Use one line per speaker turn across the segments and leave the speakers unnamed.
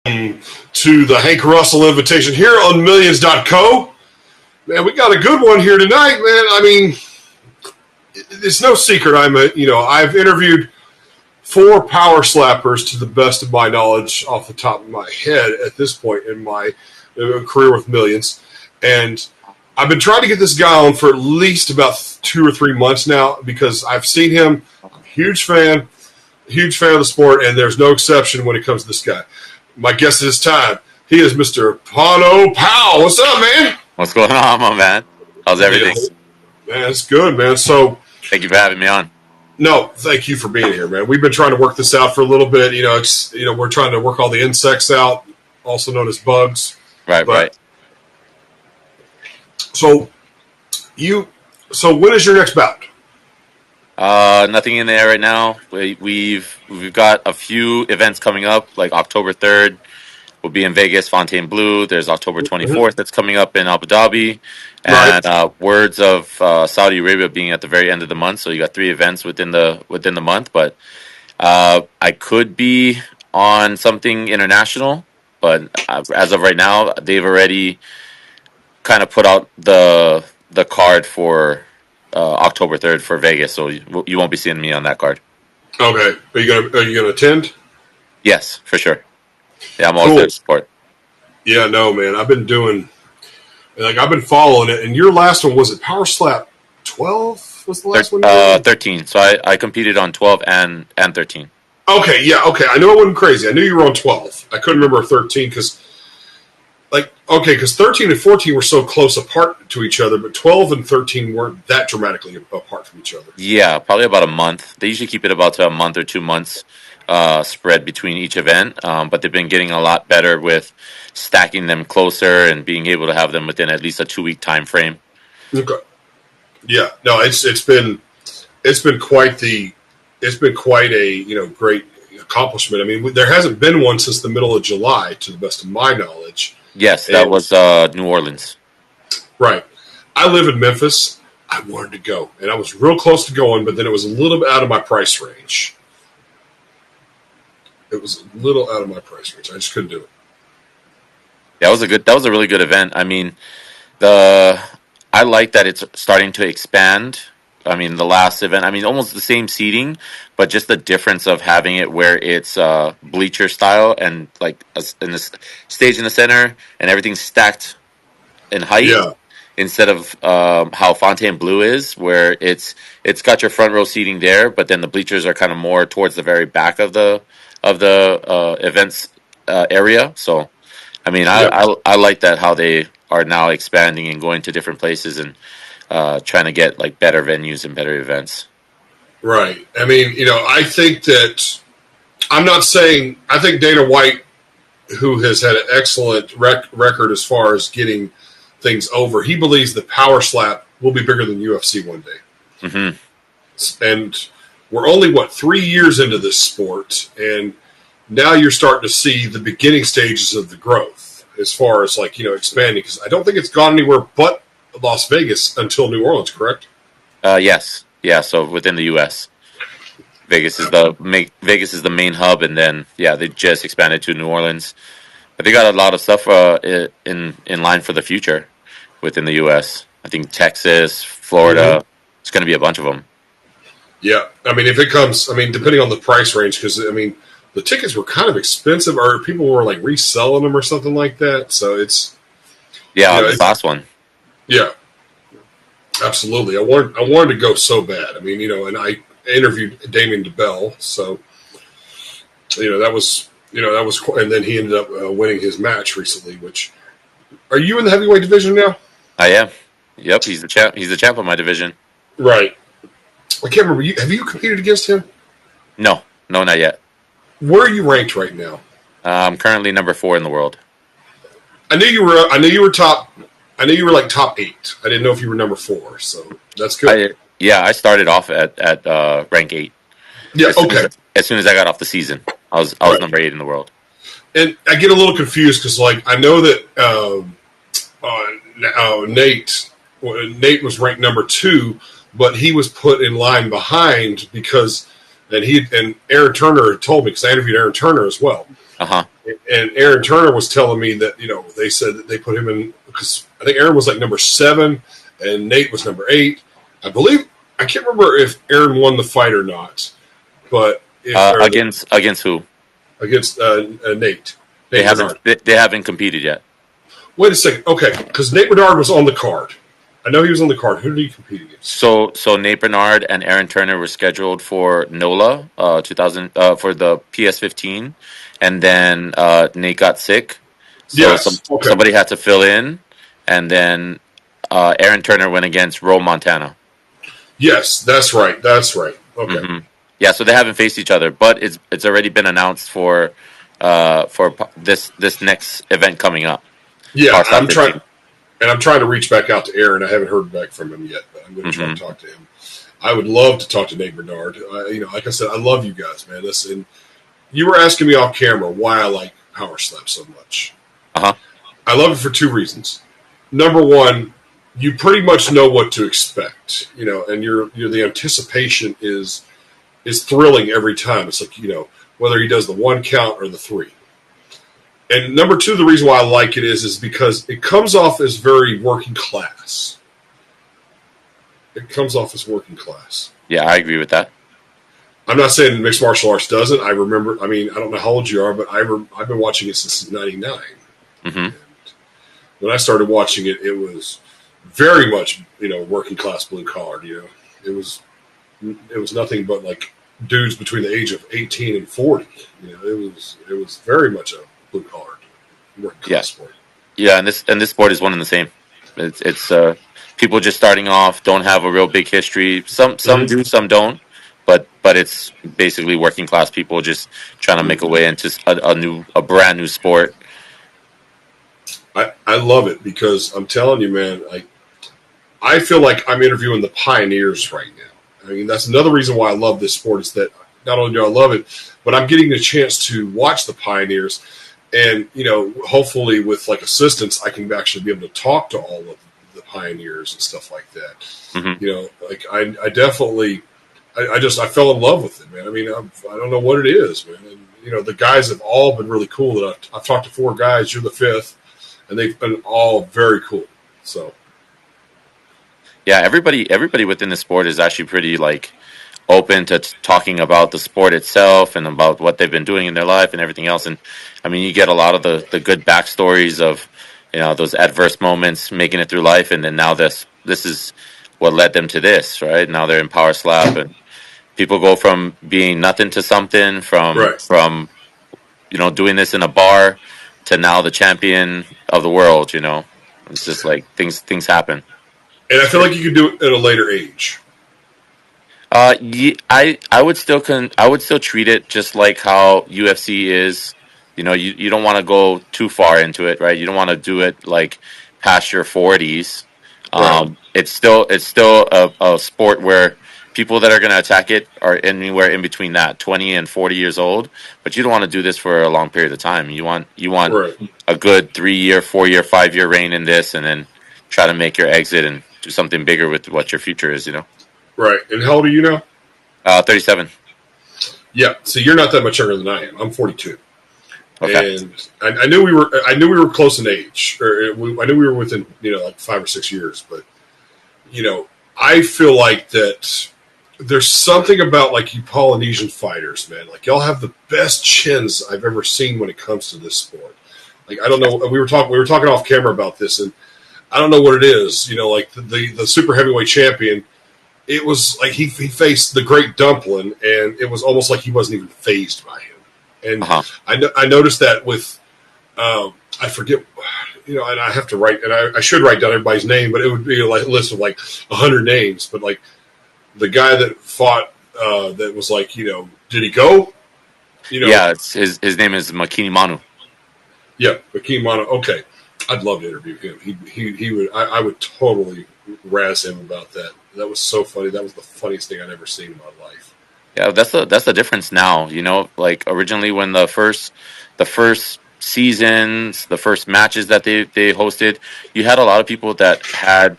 To the Hank Russell invitation here on Millions.co. Man, we got a good one here tonight, man. I mean, it's no secret I've interviewed 4 power slappers to the best of my knowledge off the top of my head at this point in my career with Millions. And I've been trying to get this guy on for at least about 2 or 3 months now because I've seen him. Huge fan of the sport, and there's no exception when it comes to this guy. My guest at this time, he is Mr. Pono Pau. What's up, man?
What's going on, my man? How's everything?
Man, it's good, man. So,
thank you for having me on.
No, thank you for being here, man. We've been trying to work this out for a little bit. We're trying to work all the insects out, also known as bugs.
Right.
So, when is your next bout?
Nothing in there right now. We've got a few events coming up, like October 3rd. We'll be in Vegas, Fontainebleau. There's October 24th that's coming up in Abu Dhabi. And words of Saudi Arabia being at the very end of the month. So you got 3 events within the month. But I could be on something international. But as of right now, they've already kind of put out the card for October 3rd for Vegas. So you won't be seeing me on that card.
Okay. Are you gonna attend?
Yes, for sure. Yeah, I'm always there to support.
Yeah, no, man. I've been following it. And your last one, was it Power Slap 12? Was the last one?
13. So I competed on 12 and 13.
Okay, yeah, okay. I know it wasn't crazy. I knew you were on 12. I couldn't remember 13 because 13 and 14 were so close apart to each other, but 12 and 13 weren't that dramatically apart from each other.
Yeah, probably about a month. They usually keep it about a month or 2 months spread between each event, but they've been getting a lot better with stacking them closer and being able to have them within at least a 2-week time frame.
Okay. Yeah, no, it's been quite a great accomplishment. I mean, there hasn't been one since the middle of July, to the best of my knowledge.
Yes, that was New Orleans.
Right. I live in Memphis. I wanted to go, and I was real close to going, but then it was a little bit out of my price range. I just couldn't do it.
That was a really good event. I mean, I like that it's starting to expand. I mean, the last event, almost the same seating, but just the difference of having it where it's bleacher style and in the stage in the center and everything's stacked in height, instead of how Fontainebleau is, where it's got your front row seating there, but then the bleachers are kind of more towards the very back of the events area. So, I mean, I like that how they are now expanding and going to different places and trying to get better venues and better events.
Right. I mean, I think that I think Dana White, who has had an excellent record as far as getting things over, he believes the Power Slap will be bigger than UFC one day.
Mm-hmm.
And we're only 3 years into this sport, and now you're starting to see the beginning stages of the growth as far as expanding, because I don't think it's gone anywhere but Las Vegas until New Orleans, correct?
Yes. Yeah, so within the U.S. Vegas is the main hub, and then they just expanded to New Orleans. But they got a lot of stuff in line for the future within the U.S. I think Texas, Florida, it's going to be a bunch of them.
Yeah, I mean, if it comes, depending on the price range, because the tickets were kind of expensive, or people were reselling them or something like that. So it's
the last one.
Yeah, absolutely. I wanted to go so bad. And I interviewed Damien DeBell, so that was and then he ended up winning his match recently. Which, are you in the heavyweight division now?
I am. Yep, he's the champ. He's the champ of my division.
Right. I can't remember. Have you competed against him?
No, not yet.
Where are you ranked right now?
I'm currently number 4 in the world.
I knew you were top. I knew you were top 8. I didn't know if you were number 4, so that's good.
I started off at rank 8.
Yeah,
As soon as I got off the season, I was number 8 in the world.
And I get a little confused because, I know that Nate was ranked number 2, but he was put in line behind because, and Aaron Turner had told me, because I interviewed Aaron Turner as well. And Aaron Turner was telling me that they said that they put him in because I think Aaron was like number 7 and Nate was number 8. I believe I can't remember if Aaron won the fight or not, but
Against who?
Against Nate Bernard.
They haven't competed yet.
Wait a second. Okay, because Nate Bernard was on the card. I know he was on the card. Who did he compete against?
So Nate Bernard and Aaron Turner were scheduled for NOLA 2000 for the PS15, and then Nate got sick, so
Yes. Okay.
somebody had to fill in, and then Aaron Turner went against Ro Montana.
Yes, that's right. That's right. Okay.
Mm-hmm. Yeah, so they haven't faced each other, but it's already been announced for this next event coming up.
Yeah, I'm trying to reach back out to Aaron. I haven't heard back from him yet, but I'm going to try to talk to him. I would love to talk to Nate Bernard. Like I said, I love you guys, man. Listen, you were asking me off camera why I like Power Slap so much. I love it for 2 reasons. Number one, you pretty much know what to expect, and you're the anticipation is thrilling every time. It's like, whether he does the 1 count or the 3. And number 2, the reason why I like it is because it comes off as very working class. It comes off as working class.
Yeah, I agree with that.
I'm not saying mixed martial arts doesn't. I remember, I don't know how old you are, but I've been watching it since '99.
Mm-hmm.
When I started watching it, it was very much, working class blue collar. It was nothing but like dudes between the age of 18 and 40. It was very much a blue collar working class sport. Yeah,
and this sport is one and the same. It's people just starting off, don't have a real big history. Some do, some don't. But it's basically working class people just trying to make a way into a brand new sport.
I love it because I'm telling you, man, I feel like I'm interviewing the pioneers right now. That's another reason why I love this sport is that not only do I love it, but I'm getting the chance to watch the pioneers. And, hopefully with like assistance, I can actually be able to talk to all of the pioneers and stuff like that. Mm-hmm. I definitely, I fell in love with it, man. I don't know what it is, man. And, the guys have all been really cool. That I've talked to 4 guys. You're the 5th, and they've been all very cool. So,
yeah, everybody within the sport is actually pretty open to talking about the sport itself and about what they've been doing in their life and everything else. And you get a lot of the good backstories of those adverse moments making it through life, and then now this is what led them to this. Right now they're in Power Slap and. People go from being nothing to something, from doing this in a bar to now the champion of the world. It's just like things happen.
And I feel like you can do it at a later age.
I would still treat it just like how UFC is. You don't want to go too far into it, right? You don't want to do it past your 40s. It's still a sport where people that are going to attack it are anywhere in between that 20 and 40 years old, but you don't want to do this for a long period of time. You want a good 3-year, 4-year, 5-year reign in this, and then try to make your exit and do something bigger with what your future is.
Right. And how old are you now?
37.
Yeah. So you're not that much younger than I am. I'm 42.
Okay.
And I knew we were close in age, or I knew we were within 5 or 6 years, but I feel like that. There's something about you Polynesian fighters, man. Y'all have the best chins I've ever seen when it comes to this sport. I don't know. We were talking off camera about this, and I don't know what it is. The super heavyweight champion. It was like he faced the Great Dumpling, and it was almost like he wasn't even fazed by him. And I noticed that with I forget. And I have to write, and I should write down everybody's name, but it would be a list of 100 names, but the guy that fought, that was did he go?
Yeah, his name is Makini Manu.
Yeah, Makini Manu. Okay, I'd love to interview him. He would. I would totally razz him about that. That was so funny. That was the funniest thing I'd ever seen in my life.
Yeah, that's the difference now. Originally when the first seasons, the first matches that they hosted, you had a lot of people that had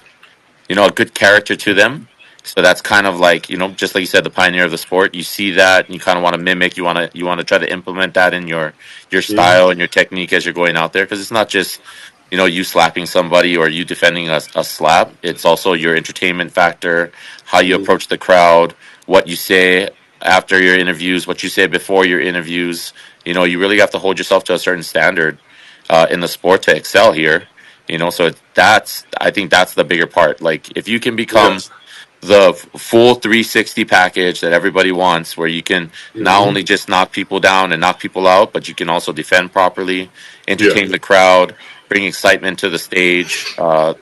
a good character to them. So that's kind of like, just like you said, the pioneer of the sport. You see that, and you kind of want to mimic. You want to try to implement that in your
Mhm.
style and your technique as you're going out there, because it's not just you slapping somebody or you defending a slap. It's also your entertainment factor, how you
Mhm.
approach the crowd, what you say after your interviews, what you say before your interviews. You really have to hold yourself to a certain standard in the sport to excel here. So I think that's the bigger part. Like if you can
Yeah.
become the full 360 package that everybody wants, where you can not
Hmm.
only just knock people down and knock people out, but you can also defend properly,
Yeah.
entertain the crowd, bring excitement to the stage.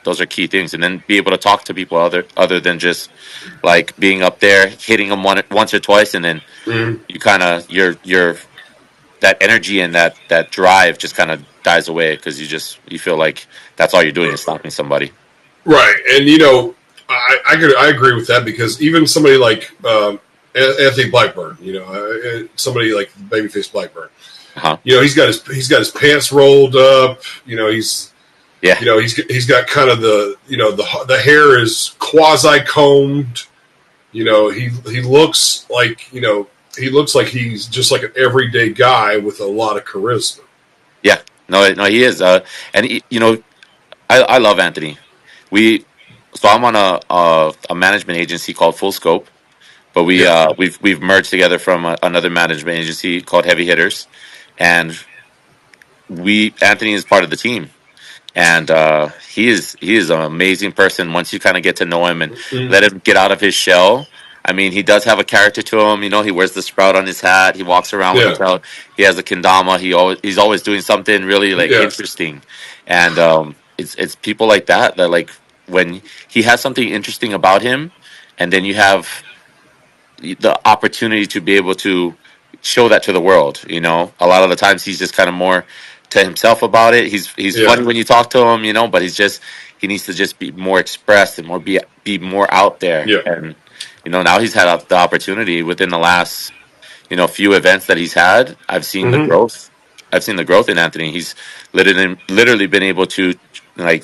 Those are key things, and then be able to talk to people other than just like being up there hitting them once or twice, and then
Hmm.
you kind of your that energy and that drive just kind of dies away because you feel like that's all you're doing is stopping somebody.
Right, and I agree with that because even somebody like Anthony Blackburn, somebody like Babyface Blackburn,
Uh-huh.
he's got his pants rolled up.
Yeah.
He's got kind of the hair is quasi combed. He looks like he's just like an everyday guy with a lot of charisma.
Yeah. No, he is. And I love Anthony. We so I'm on a management agency called Full Scope, but
Yeah.
we've merged together from another management agency called Heavy Hitters, and we Anthony is part of the team, and he is an amazing person. Once you kind of get to know him and
Mm.
let him get out of his shell. I mean, he does have a character to him. He wears the sprout on his hat. He walks around with a
Yeah.
belt. He has a kendama. He's always doing something really like
Yeah.
interesting, and it's people like that like when he has something interesting about him, and then you have the opportunity to be able to show that to the world. A lot of the times he's just kind of more to himself about it. He's
Yeah.
funny when you talk to him, but he needs to just be more expressed and be more out there.
Yeah.
And now he's had the opportunity within the last few events that he's had. I've seen the
Hmm.
growth. I've seen the growth in Anthony. He's literally been able to like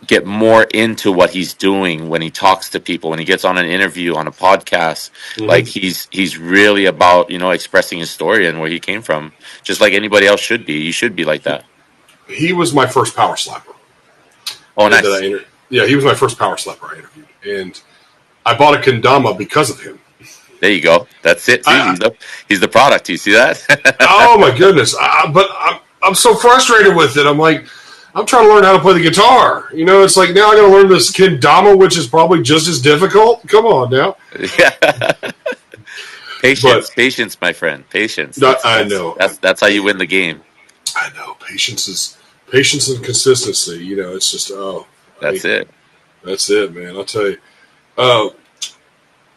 get more into what he's doing when he talks to people, when he gets on an interview on a podcast.
Hmm.
Like he's really about expressing his story and where he came from, just like anybody else should be. You should be like that.
He was my first power slapper.
Oh,
And that
nice.
yeah, he was my first power slapper I interviewed, and I bought a kendama because of him.
There you go. That's it. See,
I,
he's the product. You see that?
oh my goodness! But I'm so frustrated with it. I'm like, I'm trying to learn how to play the guitar. It's like now I got to learn this kendama, which is probably just as difficult. Come on now.
Yeah.
But
Patience, my friend. Patience. That's
I
that's
know,
that's that's how you win the game.
I know. Patience and consistency. It's just
That's it.
that's it, man. I'll tell you. Uh,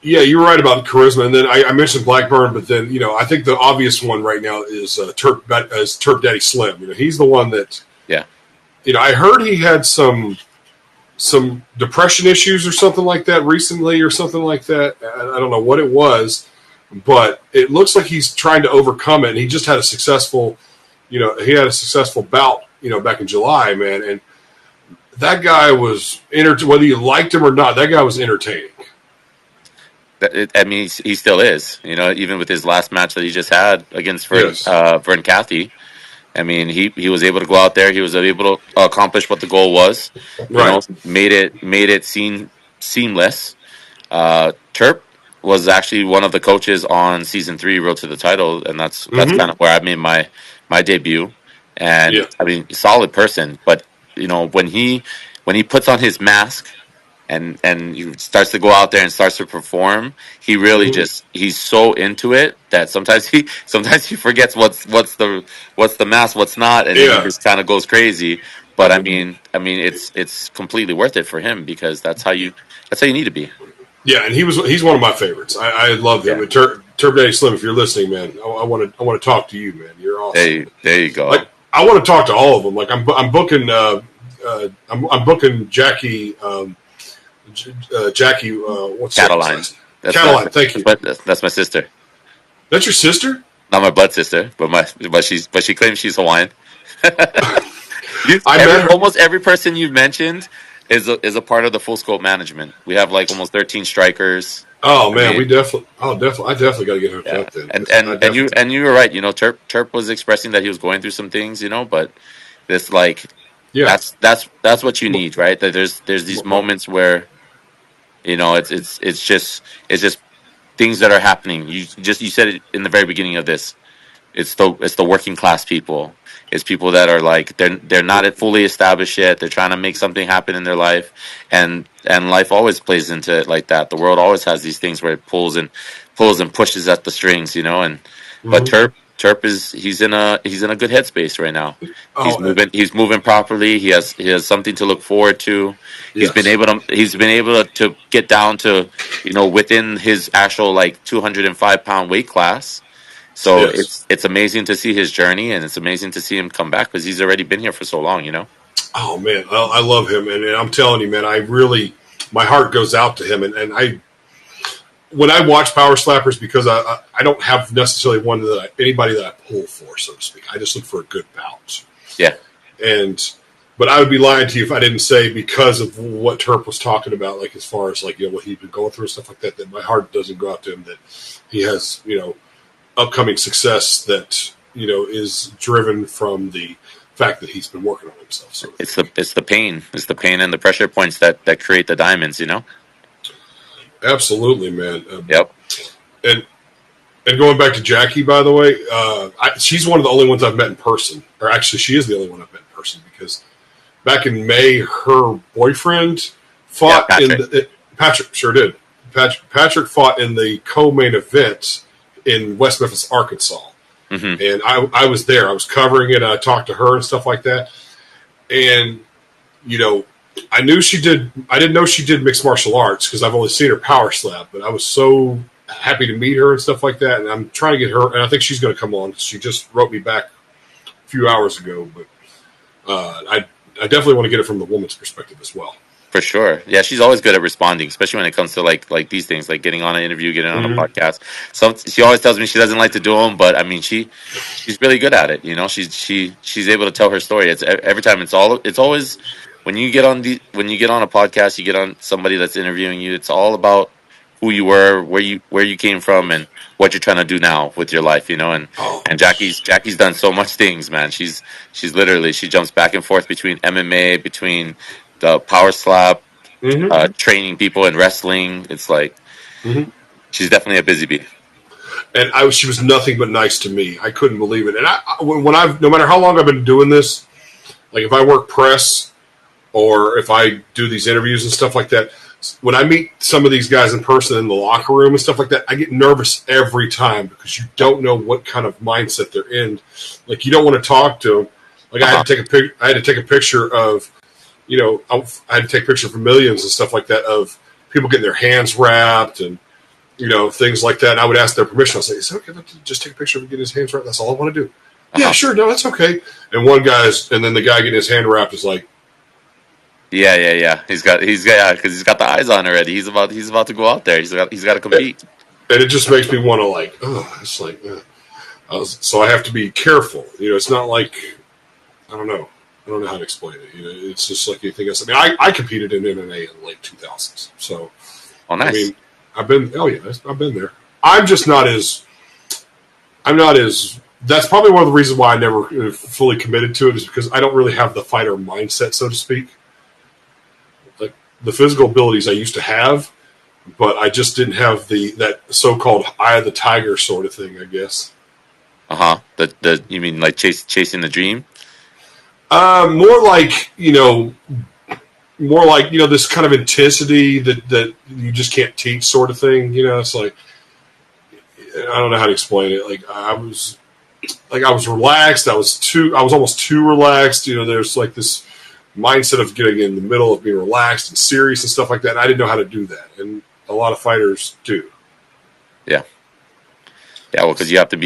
Yeah, you were right about charisma, and then I mentioned Blackburn, but then I think the obvious one right now is Turp Daddy Slim. He's the one that
Yeah.
I heard he had some depression issues or something like that recently, or something like that. I don't know what it was, but it looks like he's trying to overcome it. And he just had a successful bout, back in July, man, and that guy was whether you liked him or not, that guy was entertaining.
I mean, he still is. Even with his last match that he just had against
Yes.
Vern Cathy. I mean, he was able to go out there. He was able to accomplish what the goal was.
Right.
Made it seamless. Terp was actually one of the coaches on season 3, Road to the Title, and that's
Mm-hmm.
kind of where I made my debut.
Yeah.
And I mean, solid person, but when he puts on his mask and he starts to go out there and starts to perform, he really
Mm-hmm.
just he's so into it that sometimes he forgets what's the mask, what's not, and then he
Yeah.
just kind of goes crazy. But I mean, it's completely worth it for him because that's how you need to be.
Yeah, and he's one of my favorites. I love him.
Yeah,
And Turb Daddy Slim, if you're listening, man, I want to talk to you, man. You're awesome.
there you go.
Like I want to talk to all of them. Like I'm booking I'm booking Jackie Jackie what's her
Cataline.
name?
That's
Cataline. Thank you.
that's my sister.
That's your sister?
Not my blood sister, but she claims she's Hawaiian.
I met her.
Almost every person you've mentioned, is a part of the full scope management. We have like almost 13 strikers.
Oh
I
man,
mean,
we definitely. Oh, definitely. I definitely got to get hooked
yeah,
up then
and
because I
and and you
definitely.
and you were right. You know, Terp was expressing that he was going through some things. You know, but this like
Yeah.
that's what you
M-
need, right? That there's these
m-
moments where you know it's just things that are happening. You said it in the very beginning of this. It's the working class people. It's people that are like they're not fully established yet. They're trying to make something happen in their life, and life always plays into it like that. The world always has these things where it pulls and pushes at the strings, you know. And but
mhm.
Terp is he's in a good headspace right now.
Oh,
He's moving properly. He has something to look forward to.
yes.
He's been able to get down to within his actual like 205-pound weight class, so
Yes.
it's amazing to see his journey, and it's amazing to see him come back because he's already been here for so long, you know.
Oh man, I love him, and I'm telling you, man, I really, my heart goes out to him, and I when I watch Power Slappers because I don't have necessarily one that anybody that I pull for, so to speak. I just look for a good bout,
Yeah,
and but I would be lying to you if I didn't say because of what Terp was talking about, like as far as like what he'd been going through and stuff like that, that my heart doesn't go out to him. That he has upcoming success that is driven from the fact that he's been working on himself, sort of thing.
it's the pain and the pressure points that create the diamonds, you know.
Absolutely, man.
Yep.
And and going back to Jackie, by the way, she's one of the only ones I've met in person. Or actually, she is the only one I've met in person because back in May, her boyfriend
Yeah,
fought in
Patrick.
the. Patrick sure did. Patrick fought in the co-main event in West Memphis, Arkansas,
Hmm.
and I was there. I was covering it. I talked to her and stuff like that, and you know, I knew she did. I didn't know she did mixed martial arts because I've only seen her power slap. But I was so happy to meet her and stuff like that. And I'm trying to get her, and I think she's going to come on. She just wrote me back a few hours ago, but I definitely want to get it from the woman's perspective as well.
For sure. Yeah, she's always good at responding, especially when it comes to like these things, like getting on an interview, getting on a
Mm-hmm.
podcast. So she always tells me she doesn't like to do them, but I mean she's really good at it. You know, she's able to tell her story. It's every time. It's always when you get on a podcast, you get on somebody that's interviewing you. It's all about who you were, where you came from, and what you're trying to do now with your life. You know,
Oh,
and Jackie's done so much things, man. She's literally she jumps back and forth between MMA, between the power slap,
mm-hmm.
training people in wrestling. It's like
Mm-hmm.
she's definitely a busy bee.
And she was nothing but nice to me. I couldn't believe it. And when I've no matter how long I've been doing this, like if I work press or if I do these interviews and stuff like that, when I meet some of these guys in person in the locker room and stuff like that, I get nervous every time because you don't know what kind of mindset they're in. Like you don't want to talk to them. Like
Uh-huh.
I had to take a picture of, I had to take a picture for millions and stuff like that of people getting their hands wrapped and things like that. And I would ask their permission. I'll say, "Is it okay to just take a picture of him getting his hands wrapped? That's all I want to do." Yeah,
Uh-huh.
sure. No, that's okay. And then the guy getting his hand wrapped is like,
Yeah. Because he's got the eyes on already. He's about to go out there. He's got to compete.
and it just makes me want to like, oh, it's like, so I have to be careful. It's not like I don't know. I don't know how to explain it. It's just like anything else. I mean, I competed in MMA in the late 2000s, so
Oh,
I
nice.
mean, I've been. Oh yeah, I've been there. I'm just not as. I'm not as. That's probably one of the reasons why I never fully committed to it is because I don't really have the fighter mindset, so to speak. Like the physical abilities I used to have, but I just didn't have that so-called eye of the tiger sort of thing. I guess.
Uh-huh. The you mean like chasing the dream?
More like this kind of intensity that you just can't teach, sort of thing. It's like I don't know how to explain it. I was relaxed. I was almost too relaxed. There's like this mindset of getting in the middle of being relaxed and serious and stuff like that. And I didn't know how to do that, and a lot of fighters do.
Yeah. Yeah, well, because you have to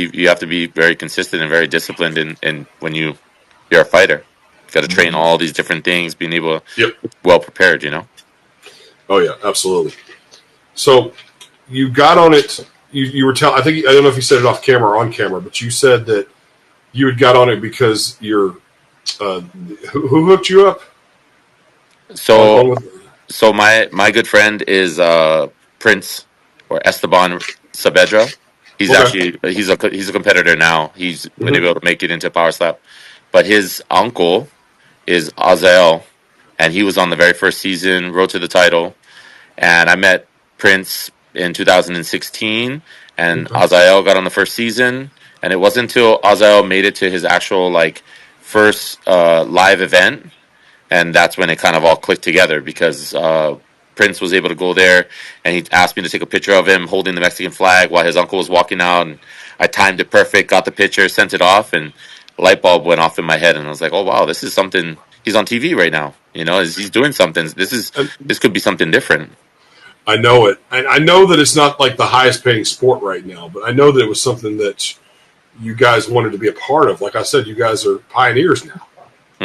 be very consistent and very disciplined in when you're a fighter. You got to train all these different things, being able to
Yep.
well prepared. You know.
Oh yeah, absolutely. So you got on it. You were telling. I don't know if you said it off camera or on camera, but you said that you had got on it because who hooked you up? Like
So
one with.
so my good friend is Prince or Esteban Saavedra. He's
Okay.
actually he's a competitor now. He's been
Hmm.
able to make it into Power Slap, but his uncle is Azael, and he was on the very first season, rode to the title. And I met Prince in 2016, and
Okay.
Azael got on the first season. And it wasn't until Azael made it to his actual like first live event, and that's when it kind of all clicked together because Prince was able to go there, and he asked me to take a picture of him holding the Mexican flag while his uncle was walking out, and I timed it perfect, got the picture, sent it off, and a light bulb went off in my head, and I was like, "Oh wow, this is something." He's on TV right now. You know, he's doing something.
And
This could be something different.
I know it. And I know that it's not like the highest paying sport right now, but I know that it was something that you guys wanted to be a part of. Like I said, you guys are pioneers now.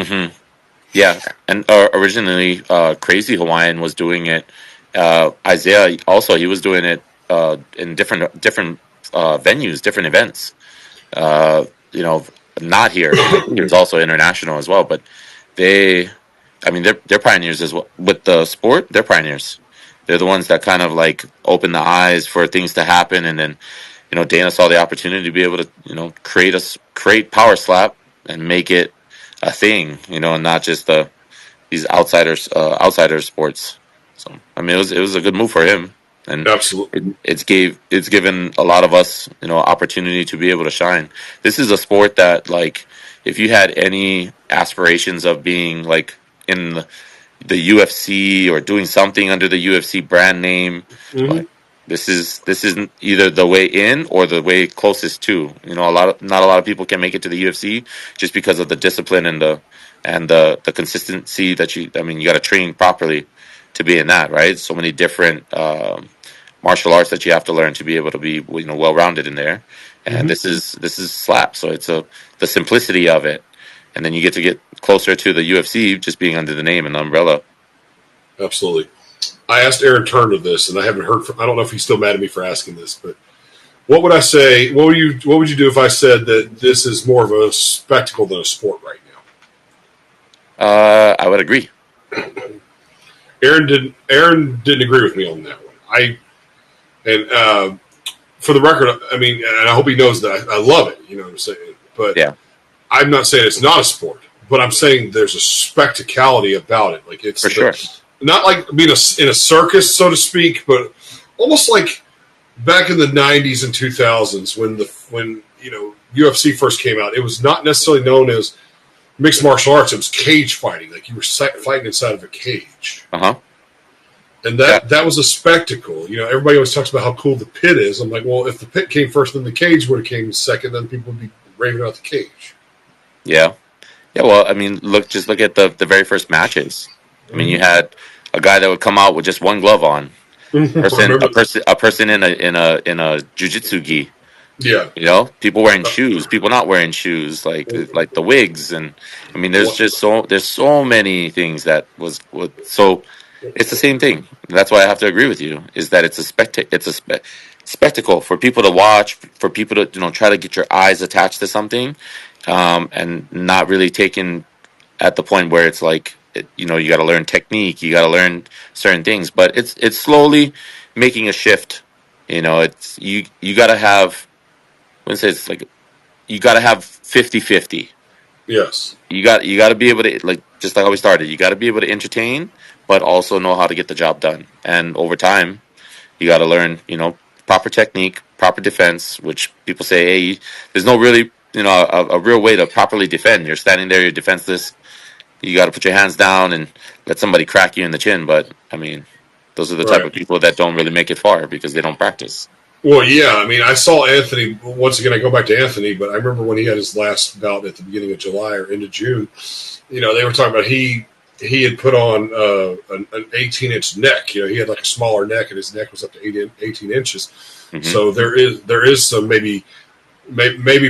Hmm. Yeah, and originally, Crazy Hawaiian was doing it. Isaiah also he was doing it in different venues, different events. You know, not here. I think it was also international as well. But they, I mean, they're pioneers as well with the sport. They're pioneers. They're the ones that kind of like open the eyes for things to happen, and then Dana saw the opportunity to be able to create Power Slap and make it a thing. And not just these outsider sports. So I mean, it was a good move for him, and
Absolutely.
it's given a lot of us opportunity to be able to shine. This is a sport that, like, if you had any aspirations of being like in the UFC or doing something under the UFC brand name,
Hmm.
like this is either the way in or the way closest to. Not a lot of people can make it to the UFC just because of the discipline and the consistency that I mean, you got to train properly to be in that, right? So many different martial arts that you have to learn to be able to be well rounded in there. And
Hmm.
this is slap, so it's the simplicity of it, and then you get closer to the UFC just being under the name and the umbrella.
Absolutely. I asked Aaron Turner this, and I haven't heard from. I don't know if he's still mad at me for asking this, but what would I say? What would you do if I said that this is more of a spectacle than a sport right now?
I would agree.
Aaron didn't agree with me on that one. And for the record, I mean, and I hope he knows that I love it. You know what I'm saying? But
Yeah,
I'm not saying it's not a sport, but I'm saying there's a spectacality about it. Like
for
it's
sure.
not like being in a circus, so to speak, but almost like back in the '90s and 2000s when UFC first came out. It was not necessarily known as mixed martial arts. It was cage fighting. Like you were fighting inside of a cage.
Uh huh.
And
Yeah,
that was a spectacle. Everybody always talks about how cool the pit is. I'm like, well, if the pit came first, then the cage would have came second. Then people would be raving about the cage.
yeah, yeah. Well, I mean, just look at the very first matches. I mean, you
Mm-hmm.
had a guy that would come out with just one glove on,
I
person a
remember.
person a person in a jujitsu gi.
Yeah.
People wearing shoes, people not wearing shoes, like the wigs, and I mean, there's so many things that so it's the same thing. That's why I have to agree with you. Is that it's a spectacle for people to watch, for people to try to get your eyes attached to something, and not really taken at the point where it's like you got to learn technique, you got to learn certain things, but it's slowly making a shift. It's you got to have. I wouldn't say it's like you got to have 50-50.
Yes.
You got to be able to, like, just like how we started. You got to be able to entertain, but also know how to get the job done. And over time, you got to learn, proper technique, proper defense. Which people say, hey, there's no really, a real way to properly defend. You're standing there, you're defenseless. You got to put your hands down and let somebody crack you in the chin. But I mean, those are the type
Right.
of people that don't really make it far because they don't practice.
Well, yeah. I mean, I saw Anthony once again. I go back to Anthony, but I remember when he had his last bout at the beginning of July or into June. They were talking about he had put on an 18-inch neck. He had like a smaller neck, and his neck was up to 18 inches.
Hmm.
So there is some maybe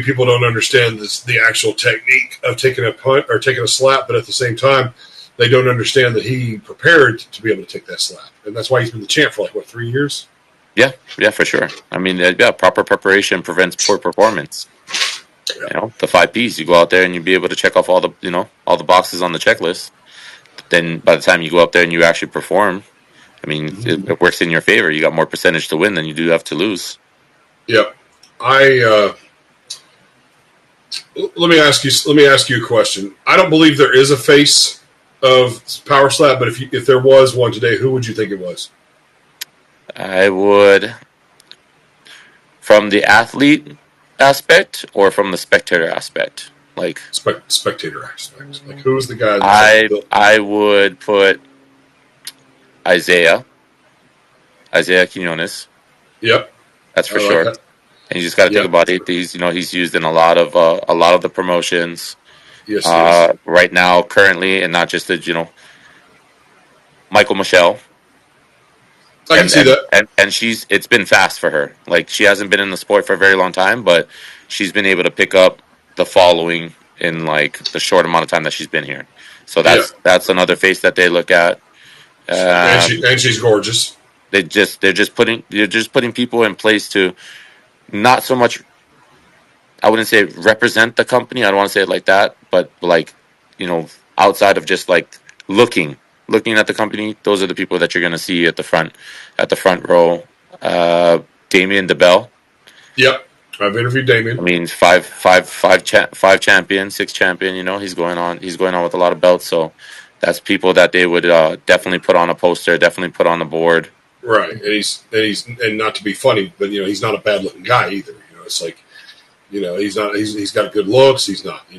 people don't understand the actual technique of taking a punt or taking a slap, but at the same time, they don't understand that he prepared to be able to take that slap, and that's why he's been the champ for like 3 years.
Yeah, yeah, for sure. I mean, yeah, proper preparation prevents poor performance.
Yeah.
The five P's. You go out there and you be able to check off all the boxes on the checklist. then by the time you go up there and you actually perform, I mean, it works in your favor. You got more percentage to win than you do have to lose.
Yep. I let me ask you a question. I don't believe there is a face of Power Slap, but if there was one today, who would you think it was?
I would, from the athlete aspect or from the spectator aspect. Like
Spectator aspect. Like, who's the guy that's like
I I would put Isaiah Quinones.
Yep,
That's
I
for
like
sure.
that.
And you just got to think
Yep,
about it. He's used in a lot of the promotions
yes, he is.
right now, currently, and not just the Michael Michelle.
I can see that.
And she's it's been fast for her. Like she hasn't been in the sport for a very long time, but she's been able to pick up the following in like the short amount of time that she's been here. So
Yeah,
that's another face that they look at.
she's gorgeous.
They're just putting people in place to not so much, I wouldn't say represent the company. I don't want to say it like that, but like, outside of just like looking at the company, those are the people that you're going to see at the front row. Damien DeBell.
Yep, I've interviewed
I
Damien.
mean, five champion, six champion. He's going on with a lot of belts. So that's people that they would definitely put on a poster, definitely put on the board.
Right, and and not to be funny, but he's not a bad looking guy either. It's like he's not he's got good looks. He's not he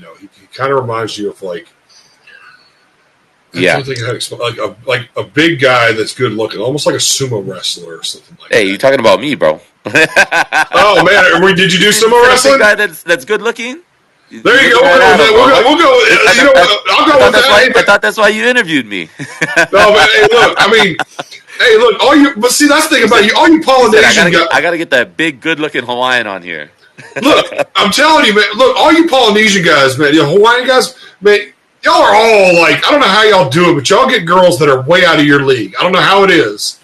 kind of reminds you of like I
Yeah.
don't think how to explain like a big guy that's good looking, almost like a sumo wrestler or something like
Hey, you
that.
talking about me, bro?
Oh man, did you do sumo
A big
wrestling?
guy that's good looking.
There you go.
Right
We'll go with
at him,
that.
bro.
We'll go. You know what? I'll go with that.
I thought that's why you interviewed me.
No, but hey, look. I mean, hey, look. But see, that's the thing about you. All you Polynesian guys.
I gotta get that big, good looking Hawaiian on here.
Look, I'm telling you, man. Look, all you Polynesian guys, man. Hawaiian guys, man. Y'all are all like, I don't know how y'all do it, but y'all get girls that are way out of your league. I don't know how it is.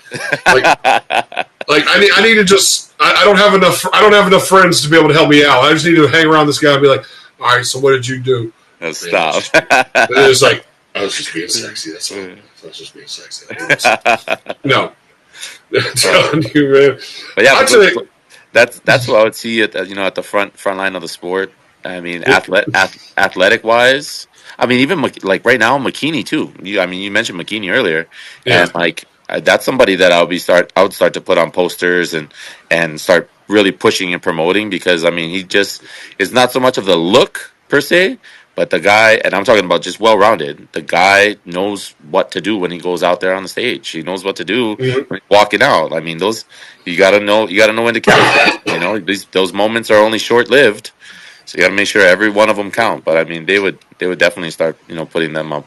Like, I need to just. I don't have enough. I don't have enough friends to be able to help me out. I just need to hang around this guy and be like, all right, so what did you do?
No, stop.
It's like, I was just being sexy. That's all. I was just being sexy. No. I'm telling you, man.
But yeah,
Look,
that's what I would see at at the front line of the sport. I mean, athletic wise. I mean, even like right now, McKinney too. I mean, you mentioned McKinney earlier,
yeah.
and like that's somebody that I would start to put on posters and start really pushing and promoting because I mean, he just is not so much of the look per se, but the guy, and I'm talking about just well rounded. The guy knows what to do when he goes out there on the stage. He knows what to do
Mhm.
when he's walking out. I mean, those you got to know when to count. Those moments are only short lived. So you got to make sure every one of them count. But I mean, they would definitely start, putting them up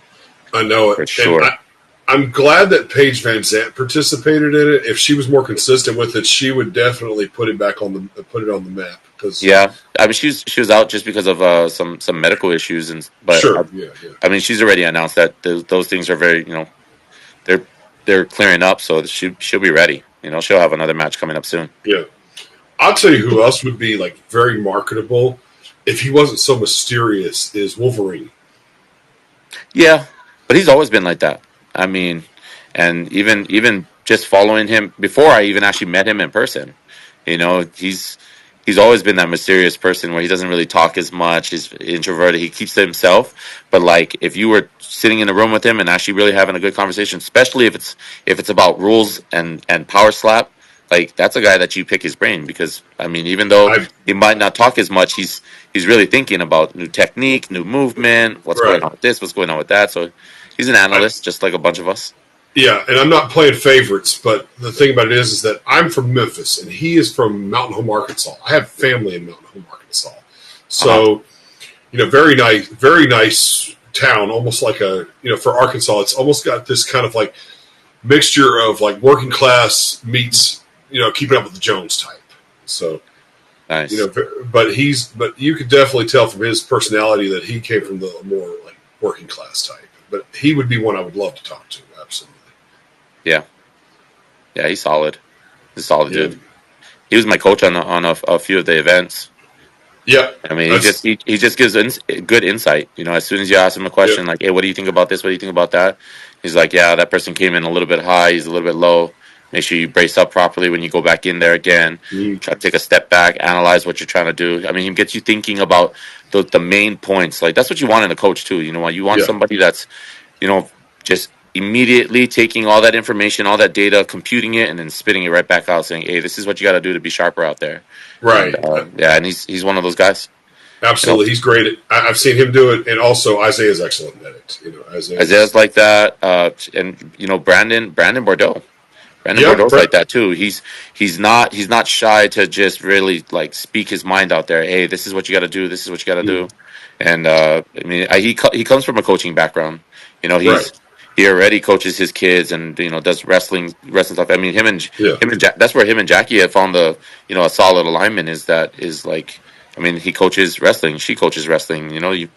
I know it.
for
And
sure.
I'm glad that Paige Van Zant participated in it. If she was more consistent with it, she would definitely put it on the map. Because
Yeah, I mean, she was out just because of some medical issues,
sure, yeah, yeah,
I mean, she's already announced that those things are very, they're they're clearing up, so she'll be ready. She'll have another match coming up soon.
yeah. I'll tell you who else would be like very marketable if he wasn't so mysterious is Wolverine.
Yeah, but he's always been like that. I mean, and even just following him before I even actually met him in person, he's always been that mysterious person where he doesn't really talk as much. He's introverted. He keeps to himself. But like, if you were sitting in a room with him and actually really having a good conversation, especially if it's about rules and power slap, like that's a guy that you pick his brain because I mean, even though
I've
he might not talk as much, he's really thinking about new technique, new movement, what's going
right.
on with this, what's going on with that. So he's an
I,
analyst, just like a bunch of us.
yeah, and I'm not playing favorites, but the thing about it is that I'm from Memphis and he is from Mountain Home, Arkansas. I have family in Mountain Home, Arkansas.
Uh huh.
So, very nice town, almost like for Arkansas, it's almost got this kind of like mixture of like working class meets, keeping up with the Jones type. So,
Nice.
but you could definitely tell from his personality that he came from the more like working class type. But he would be one I would love to talk to. Absolutely.
Yeah. Yeah. He's a solid
Yeah.
dude. He was my coach on a few of the events.
Yep.
I mean,
That's
he just gives good insight. You know, as soon as you ask him a question
yep.
like, "Hey, what do you think about this? What do you think about that?" He's like, "Yeah, that person came in a little bit high. He's a little bit low. Make sure you brace up properly when you go back in there again.
Mm,
Try to take a step back, analyze what you're trying to do." I mean, he gets you thinking about the main points. Like that's what you want in a coach too. You know, you want
yeah.
somebody that's just immediately taking all that information, all that data, computing it, and then spitting it right back out, saying, "Hey, this is what you got to do to be sharper out there." And
Right.
yeah, and he's one of those guys. You know,
Absolutely. He's great at. I've seen him do it, and also Isaiah's excellent at it.
Isaiah's
Isaiah's.
like that, and Brandon Bordeaux. Brandon
Yep.
Bordeaux's like that too. He's not shy to just really like speak his mind out there. Hey, this is what you got to do. This is what you got to do. And I mean, he comes from a coaching background. You know,
Right.
he already coaches his kids and does wrestling stuff. I mean,
Yeah.
That's where him and Jackie have found a solid alignment. Is like, I mean, he coaches wrestling, she coaches wrestling. You know, you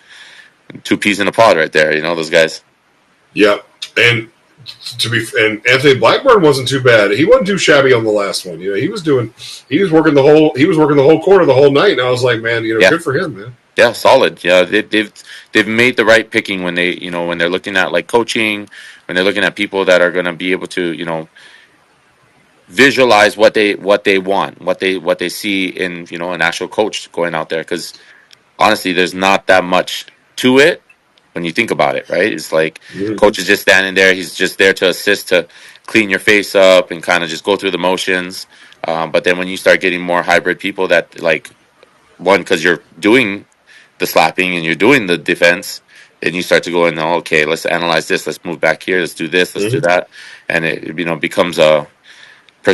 two peas in a pod right there. You know those guys.
Yep. And and Anthony Blackburn wasn't too bad. He wasn't too shabby on the last one. He was working the whole quarter the whole night. And I was like, man,
Yeah.
good for him, man.
Yeah, solid. Yeah, they've made the right picking when when they're looking at like coaching, when they're looking at people that are going to be able to visualize what they want, what they see in an actual coach going out there. Because honestly, there's not that much to it when you think about it, right? It's like
Mhm.
coach is just standing there. He's just there to assist, to clean your face up and kind of just go through the motions. But then when you start getting more hybrid people that like one, because you're doing the slapping and you're doing the defense, and you start to go in. Okay, let's analyze this. Let's move back here. Let's do this. Let's do
Mhm.
that, and it becomes a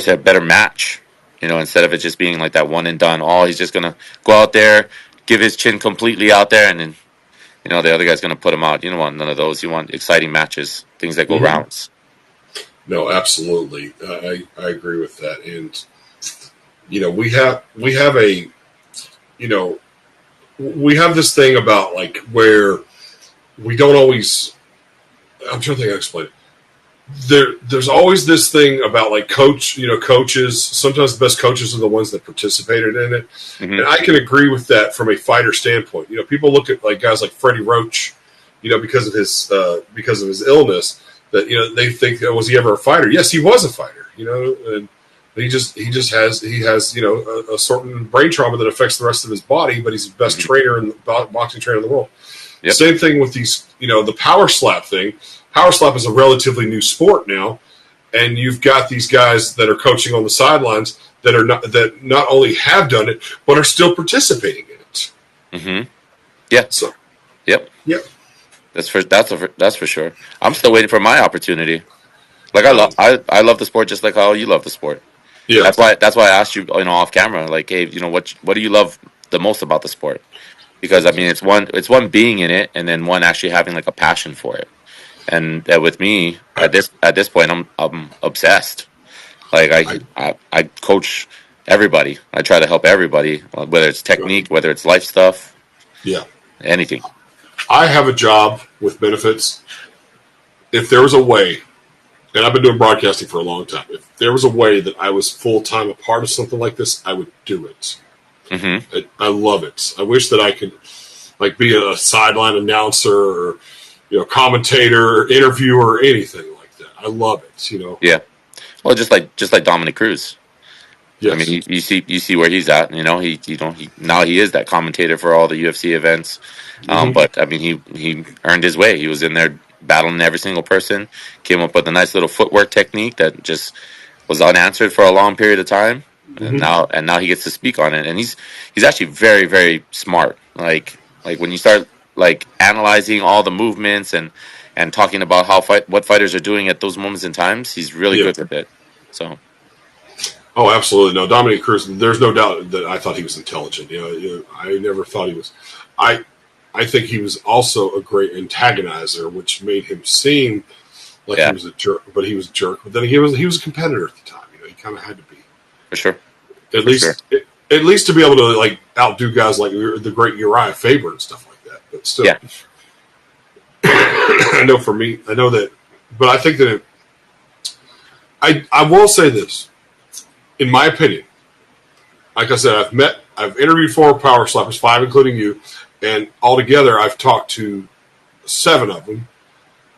a better match. Instead of it just being like that one and done. Oh, he's just gonna go out there, give his chin completely out there, and then the other guy's gonna put him out. You don't want none of those. You want exciting matches, things that go
Mhm.
rounds.
No, absolutely. I agree with that. And we have a you know we have this thing about like where we don't always. I'm trying to think how to explain it. There's always this thing about like coaches. Sometimes the best coaches are the ones that participated in it,
Hmm.
and I can agree with that from a fighter standpoint. People look at like guys like Freddie Roach, because of his illness, that they think, was he ever a fighter? Yes, he was a fighter. And he has a certain brain trauma that affects the rest of his body, but he's the best
Hmm.
trainer in the boxing trainer in the world.
Yep.
Same thing with these, the power slap thing. Power slap is a relatively new sport now, and you've got these guys that are coaching on the sidelines that not only have done it but are still participating in it.
Hmm. Yeah.
So,
Yep.
yep.
That's for sure. I'm still waiting for my opportunity. Like
Um,
I love the sport just like how you love the sport.
yeah.
That's why I asked you, off camera, like, hey, what do you love the most about the sport? Because I mean, it's one being in it, and then one actually having like a passion for it. And with me
I,
at this point, I'm obsessed. Like
I,
I coach everybody. I try to help everybody, whether it's technique, whether it's life stuff,
yeah.
anything.
I have a job with benefits. If there was a way, and I've been doing broadcasting for a long time, if there was a way that I was full time a part of something like this, I would do it.
Hmm.
I love it. I wish that I could like be a sideline announcer or commentator, interviewer, anything like that. I love it.
Yeah. Well, just like Dominic Cruz. I mean,
Yes.
you see where he's at. He now he is that commentator for all the UFC events.
Hmm.
But I mean, he earned his way. He was in there battling every single person. Came up with a nice little footwork technique that just was unanswered for a long period of time. And
Hmm.
now he gets to speak on it. And he's actually very very smart. Like when you start like analyzing all the movements and talking about what fighters are doing at those moments in times, he's really
Yeah.
good with it. So
Oh, absolutely. No, Dominic Cruz. There's no doubt that I thought he was intelligent. I never thought he was. I I think he was also a great antagonizer, which made him seem like he
yeah,
was a jerk. But he was a jerk. But then he was a competitor at the time. He kind of had to be
for sure,
at
for sure.
least at least to be able to like outdo guys like the great Uriah Faber and stuff like that. But still,
Yeah.
I know for me, I know that. But I think that I will say this, in my opinion. Like I said, I've met I've interviewed 4 power slappers, 5 including you, and altogether I've talked to 7 of them,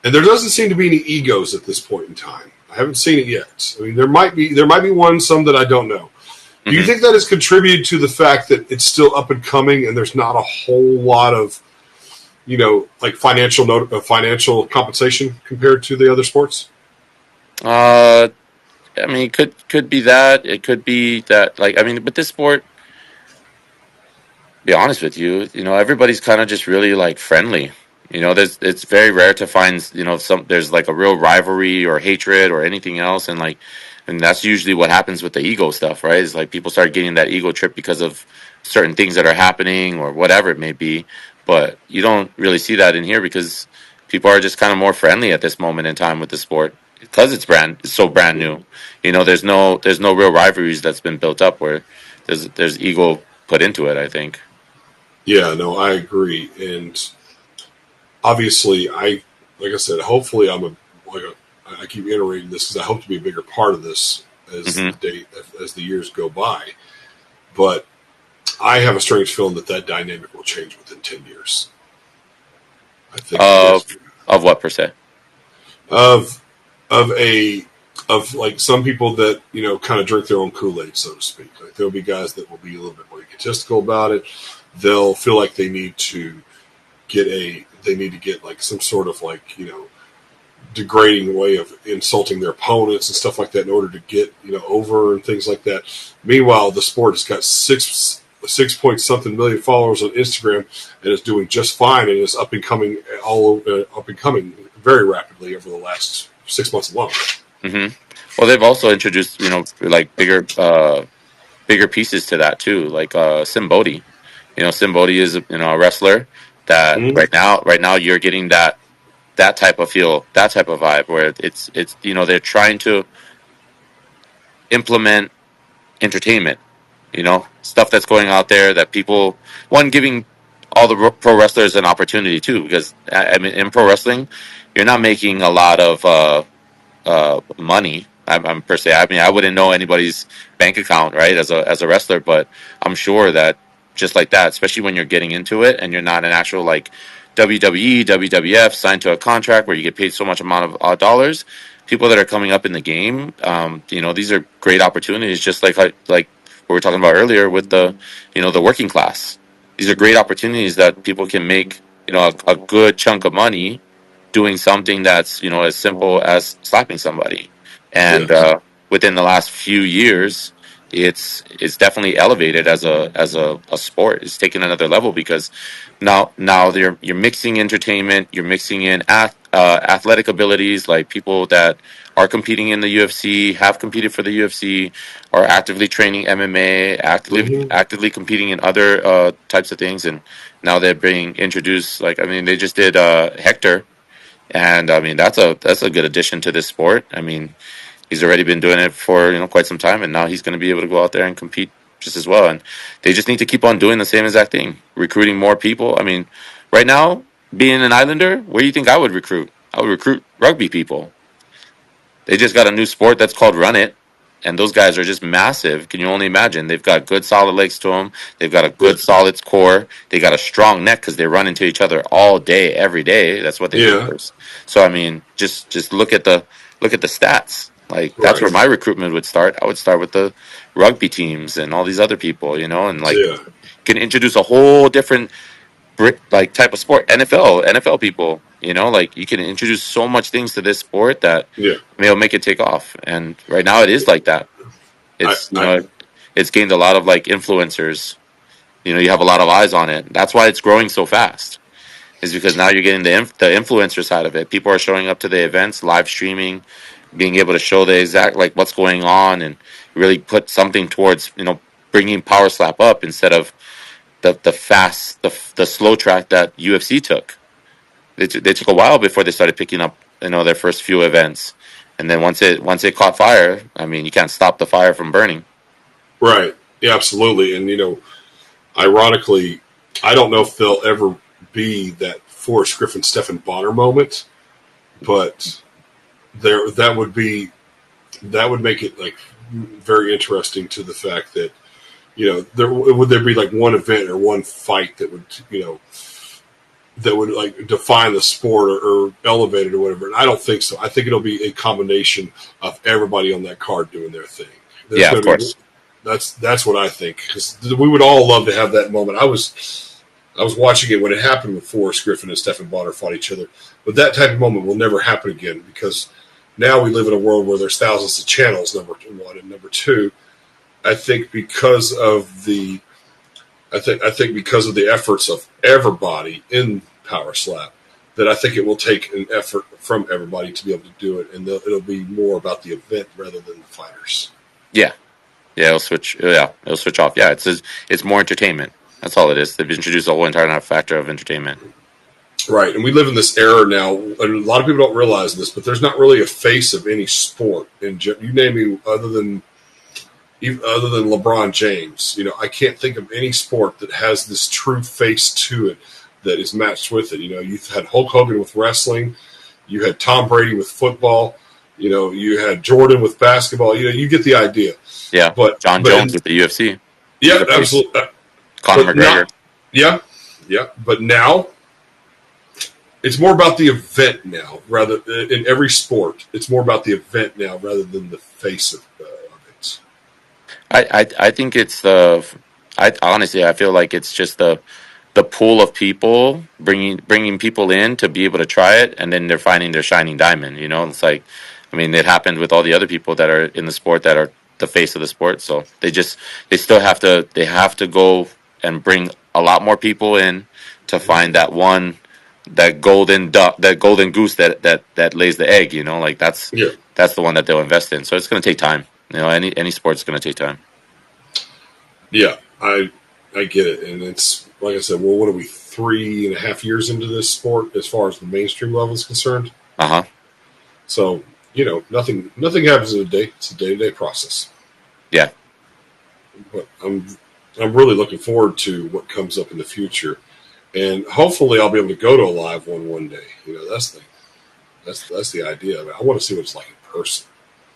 and there doesn't seem to be any egos at this point in time. I haven't seen it yet. I mean, there might be some that I don't know. Do you think that has contributed to the fact that it's still up and coming, and there's not a whole lot of, like financial compensation compared to the other sports?
I mean, it could be that. It could be that. Like, I mean, but this sport, be honest with you, everybody's kind of just really like friendly. It's very rare to find, there's like a real rivalry or hatred or anything else, and that's usually what happens with the ego stuff, right? Is like people start getting that ego trip because of certain things that are happening or whatever it may be. But you don't really see that in here because people are just kind of more friendly at this moment in time with the sport because it's so brand new. There's no real rivalries that's been built up where there's ego put into it, I think.
Yeah, no, I agree, and obviously, like I said, hopefully, I keep iterating this because I hope to be a bigger part of this
Hmm.
as the years go by. But I have a strange feeling that dynamic will change within 10 years. I think
Of of what per se?
of of a of like some people that kind of drink their own Kool-Aid, so to speak. Like there'll be guys that will be a little bit more egotistical about it. They'll feel like they need to get like some sort of like degrading way of insulting their opponents and stuff like that in order to get over and things like that. Meanwhile, the sport has got 6 point something million followers on Instagram and is doing just fine and is up and coming very rapidly over the last 6 months alone.
Hmm. Well, they've also introduced like bigger pieces to that too, like Simbodi. Simbodi is a wrestler that
Mm-hmm.
right now you're getting that type of feel, that type of vibe where it's they're trying to implement entertainment, stuff that's going out there that people one giving all the pro wrestlers an opportunity too, because I mean in pro wrestling you're not making a lot of money. I'm per se. I mean, I wouldn't know anybody's bank account, right, as a wrestler, but I'm sure that just like that, especially when you're getting into it and you're not an actual like WWE, WWF signed to a contract where you get paid so much amount of dollars. People that are coming up in the game, these are great opportunities. Just like what we were talking about earlier with the working class. These are great opportunities that people can make, a good chunk of money doing something that's as simple as slapping somebody.
Yeah.
And within the last few years, it's definitely elevated as a sport. It's taken another level because now you're mixing entertainment, you're mixing in athletic abilities, like people that are competing in the UFC, have competed for the UFC, are actively training MMA,
Mm-hmm.
actively competing in other types of things, and now they're being introduced. Like I mean, they just did Hector, and I mean that's a good addition to this sport. I mean, he's already been doing it for quite some time, and now he's going to be able to go out there and compete just as well. And they just need to keep on doing the same exact thing, recruiting more people. I mean, right now, being an Islander, where do you think I would recruit? I would recruit rugby people. They just got a new sport that's called Run It, and those guys are just massive. Can you only imagine? They've got good solid legs to them. They've got a
Yeah.
good solid core. They got a strong neck because they run into each other all day, every day. That's what they do
Yeah.
first. So I mean, just look at the stats. Like that's
Right.
where my recruitment would start. I would start with the rugby teams and all these other people, and like
Yeah.
can introduce a whole different like type of sport. NFL people, like you can introduce so much things to this sport that
Yeah.
it'll make it take off. And right now it is like that.
I,
It's
I
it's gained a lot of like influencers. You have a lot of eyes on it. That's why it's growing so fast. Is because now you're getting the influencer side of it. People are showing up to the events, live streaming, being able to show the exact like what's going on, and really put something towards bringing Power Slap up instead of the fast the slow track that UFC took. They took a while before they started picking up their first few events, and then once it caught fire, I mean you can't stop the fire from burning.
right. Yeah, absolutely. And ironically, I don't know if there'll ever be that Forrest Griffin Stephen Bonner moment, but there that would make it like very interesting to the fact that would there be like one event or one fight that would like define the sport or elevate it or whatever. And I don't think so. I think it'll be a combination of everybody on that card doing their thing.
Yeah, of course.
That's what I think, because we would all love to have that moment. I was watching it when it happened with Forrest Griffin and Stephen Bonner fought each other, but that type of moment will never happen again, because now we live in a world where there's thousands of channels. Number one, and number two, I think because of the efforts of everybody in Power Slap, that I think it will take an effort from everybody to be able to do it, and it'll be more about the event rather than the fighters.
Yeah, it'll switch. Yeah, it'll switch off. Yeah, it's more entertainment. That's all it is. They've introduced a whole entire factor of entertainment.
Right, and we live in this era now, and a lot of people don't realize this, but there's not really a face of any sport. And you name me, other than LeBron James, I can't think of any sport that has this true face to it that is matched with it. You've had Hulk Hogan with wrestling, you had Tom Brady with football, you had Jordan with basketball. You get the idea.
Yeah, but John Jones with the UFC.
Yeah, absolutely.
Conor McGregor.
Yeah, but now it's more about the event now, rather in every sport. It's more about the event now rather than the face of it.
I think it's I honestly feel like it's just the pool of people bringing people in to be able to try it, and then they're finding their shining diamond. It's like, I mean, it happened with all the other people that are in the sport that are the face of the sport. So they still have to go and bring a lot more people in to find that golden goose that lays the egg. Like that's the one that they'll invest in. So it's going to take time. Any sport's going to take time.
Yeah, I get it, and it's like I said. Well, what are we, 3.5 years into this sport as far as the mainstream level is concerned? So nothing happens in a day. It's a day-to-day process.
Yeah,
but I'm really looking forward to what comes up in the future, and hopefully I'll be able to go to a live one day. That's the idea. I want to see what it's like in person.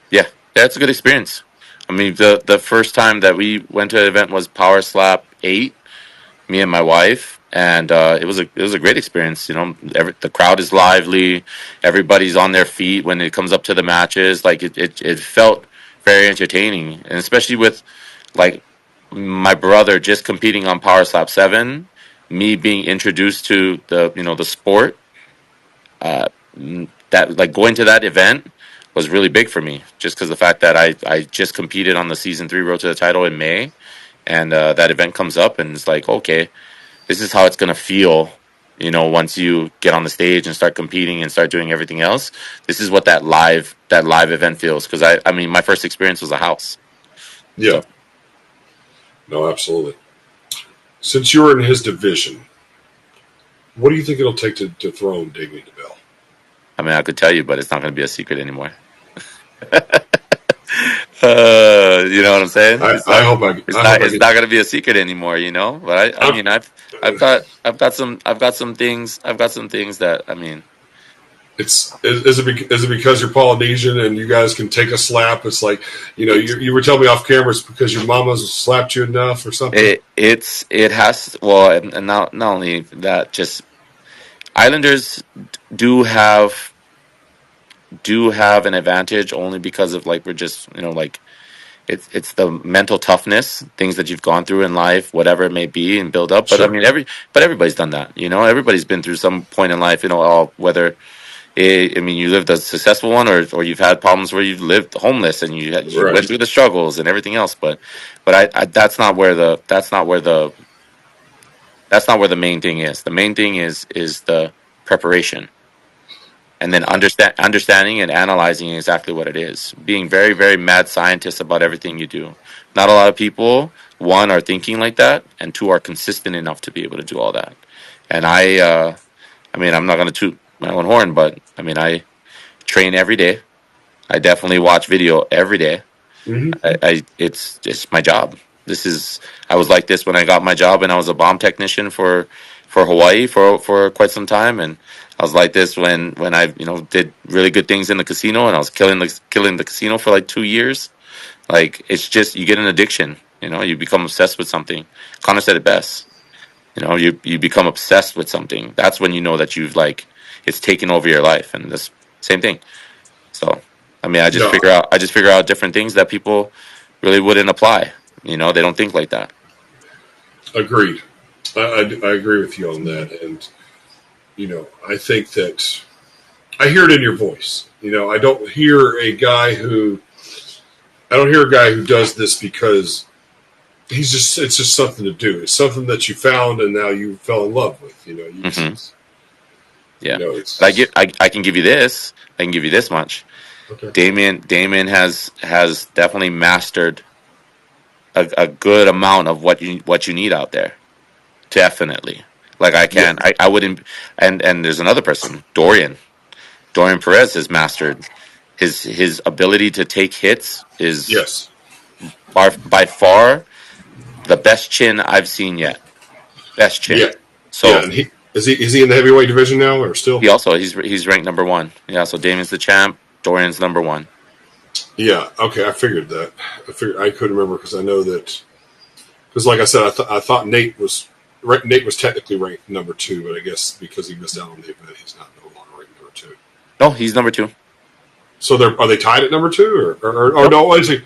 Yeah, it's a good experience. I mean, the first time that we went to an event was Power Slap 8, me and my wife, and it was a great experience. The crowd is lively, everybody's on their feet when it comes up to the matches. Like it felt very entertaining, and especially with like my brother just competing on Power Slap 7, me being introduced to the sport. That like going to that event was really big for me, just because the fact that I just competed on the season 3 road to the title in May, and that event comes up, and it's like, okay, this is how it's gonna feel. Once you get on the stage and start competing and start doing everything else, this is what that live event feels. Because I mean, my first experience was a house.
Yeah. So. No, absolutely. Since you're in his division, what do you think it'll take to throw Digby to Bell?
I mean, I could tell you, but it's not going to be a secret anymore. You know what I'm saying?
It's
not going to be a secret anymore. But I mean, I've got some things that, I mean.
Is it because you're Polynesian and you guys can take a slap? It's like, you were telling me off camera it's because your mama's slapped you enough or something.
It has, well, and not only that, just Islanders do have an advantage only because of like we're just like it's the mental toughness, things that you've gone through in life, whatever it may be, and build up. But sure. I mean, everybody's done that. Everybody's been through some point in life. Whether you lived a successful one, or you've had problems where you've lived homeless and you right. went through the struggles and everything else. But I that's not where the main thing is. The main thing is the preparation, and then understanding and analyzing exactly what it is. Being very, very mad scientist about everything you do. Not a lot of people, one, are thinking like that, and two, are consistent enough to be able to do all that. And I mean, I'm not going to toot my own horn, but I mean, I train every day. I definitely watch video every day. Mm-hmm. It's my job. I was like this when I got my job, and I was a bomb technician for Hawaii for quite some time, and I was like this when I did really good things in the casino, and I was killing the casino for like 2 years. Like, it's just, you get an addiction. You know, you become obsessed with something. Connor said it best. You know, you become obsessed with something. That's when you know that you've like it's taken over your life, and this same thing. So, I mean,
No,
I just figure out different things that people really wouldn't apply. You know, they don't think like that.
agreed. I agree with you on that, and I think that I hear it in your voice. I don't hear a guy who does this because it's just something to do. It's something that you found and now you fell in love with.
Hmm. Yeah, but
It's
I can give you this. I can give you this much.
okay.
Damien has definitely mastered a good amount of what you need out there. Definitely. Like
Yeah.
I wouldn't. And there's another person, Dorian Perez has mastered his ability to take hits is
Yes.
by far the best chin I've seen yet. Best chin.
Yeah. Yeah.
So
And he in the heavyweight division now or still?
he's ranked number one. Yeah. So Damien's the champ. Dorian's number one.
Yeah. Okay. I figured that. I couldn't remember because I know that because like I said, I thought Nate was technically ranked number two, but I guess because he missed out on the event, he's not no longer ranked number two.
No, he's number two.
So are they tied at number two or
Nope.
no? Is he,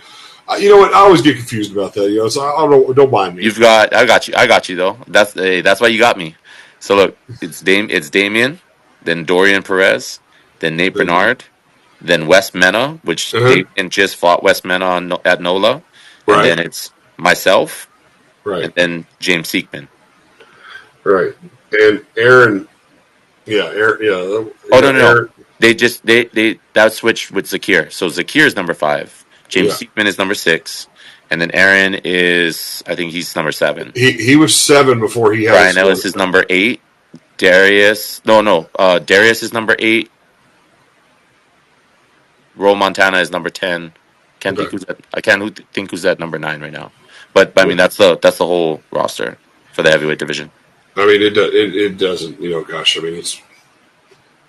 you know what? I always get confused about that. So I don't mind me.
I got you though. That's why you got me. So look, it's Damien, then Dorian Perez, then Nate
Then,
Bernard, then Wes Mena, which
uh-huh.
Damien just fought Wes Mena at NOLA, and
Right.
then it's myself,
Right.
and then James Seekman.
Right. And Aaron. Yeah. Aaron. Yeah.
Oh
Yeah.
no.
Aaron.
They that switched with Zakir. So Zakir is number five. James
Yeah.
Seekman is number six, and then Aaron is I think he's number seven.
He was seven before he had
Brian
his little.
Ellis is number eight. Darius is number eight. Roll Montana is number 10. Can't think
Okay.
who's at I can't think who's at number 9 right now. But I
Yeah.
mean that's the whole roster for the heavyweight division.
I mean, it doesn't. Gosh. I mean, it's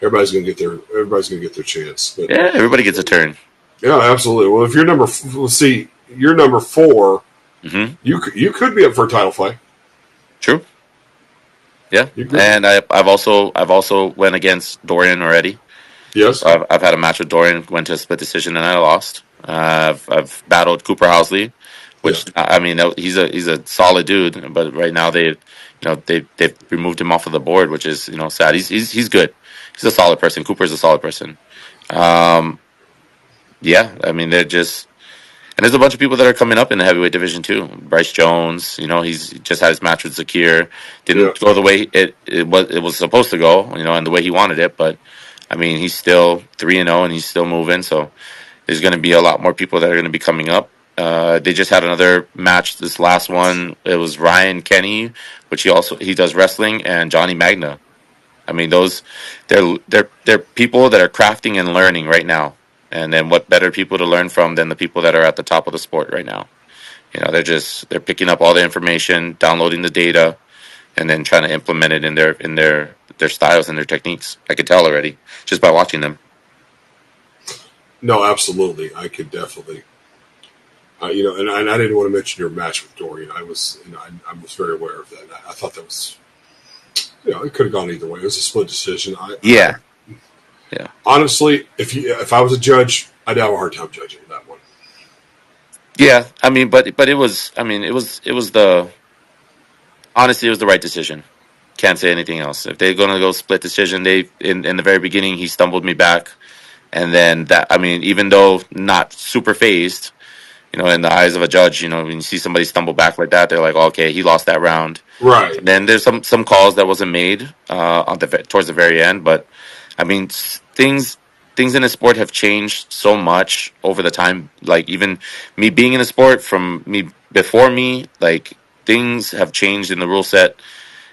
everybody's gonna get their chance. But
Yeah, everybody gets a turn.
yeah, absolutely. Well, if you're let's see, you're number four.
Hmm.
You could be up for a title fight.
True. Yeah.
You could.
And I've also went against Dorian already.
Yes.
I've had a match with Dorian, went to a split decision, and I lost. I've battled Cooper Housley,
Yeah.
which I mean he's a solid dude, but right now they've removed him off of the board, which is sad. He's good. He's a solid person. Cooper's a solid person. Um, yeah, I mean they're just and there's a bunch of people that are coming up in the heavyweight division too. Bryce Jones, he's just had his match with Zakir.
Yeah.
Didn't go the way it was supposed to go, and the way he wanted it, but. I mean, he's still 3-0 and he's still moving. So there's going to be a lot more people that are going to be coming up. They just had another match. This last one, it was Ryan Kenny, which he does wrestling, and Johnny Magna. I mean, they're people that are crafting and learning right now. And then what better people to learn from than the people that are at the top of the sport right now? They're picking up all the information, downloading the data, and then trying to implement it in their styles and their techniques. I could tell already just by watching them.
No, absolutely. I could definitely. And I didn't want to mention your match with Dorian. I was, I was very aware of that. I thought that was, it could have gone either way. It was a split decision.
Yeah, yeah,
Honestly, if I was a judge, I'd have a hard time judging that one.
yeah. I mean, but it was. I mean, it was the honestly, it was the right decision. Can't say anything else. If they're gonna go split decision, they in the very beginning he stumbled me back, and then that. I mean, even though not super phased, in the eyes of a judge, when you see somebody stumble back like that, they're like, okay, he lost that round.
Right.
And then there's some calls that wasn't made towards the very end, but I mean things in the sport have changed so much over the time. Like even me being in the sport from me before me, like things have changed in the rule set,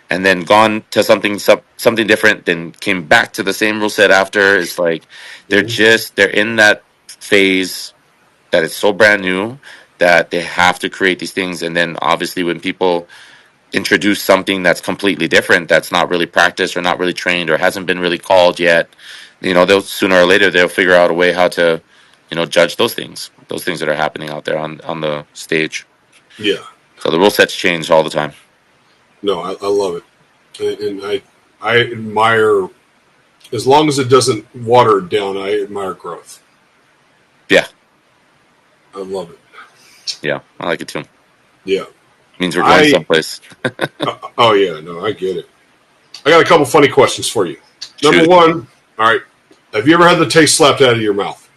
and then gone to something different, then came back to the same rule set after. It's like
Mhm.
they're in that phase that it's so brand new that they have to create these things, and then obviously when people introduce something that's completely different, that's not really practiced or not really trained or hasn't been really called yet, they'll sooner or later they'll figure out a way how to, judge those things that are happening out there on the stage.
Yeah.
So the rule sets change all the time.
No, I love it, and I admire, as long as it doesn't water it down. I admire growth.
Yeah,
I love it.
yeah, I like it too.
Yeah.
Means we're going
I
someplace.
oh yeah, no, I get it. I got a couple funny questions for you. Number
Shoot.
one, all right. Have you ever had the taste slapped out of your mouth?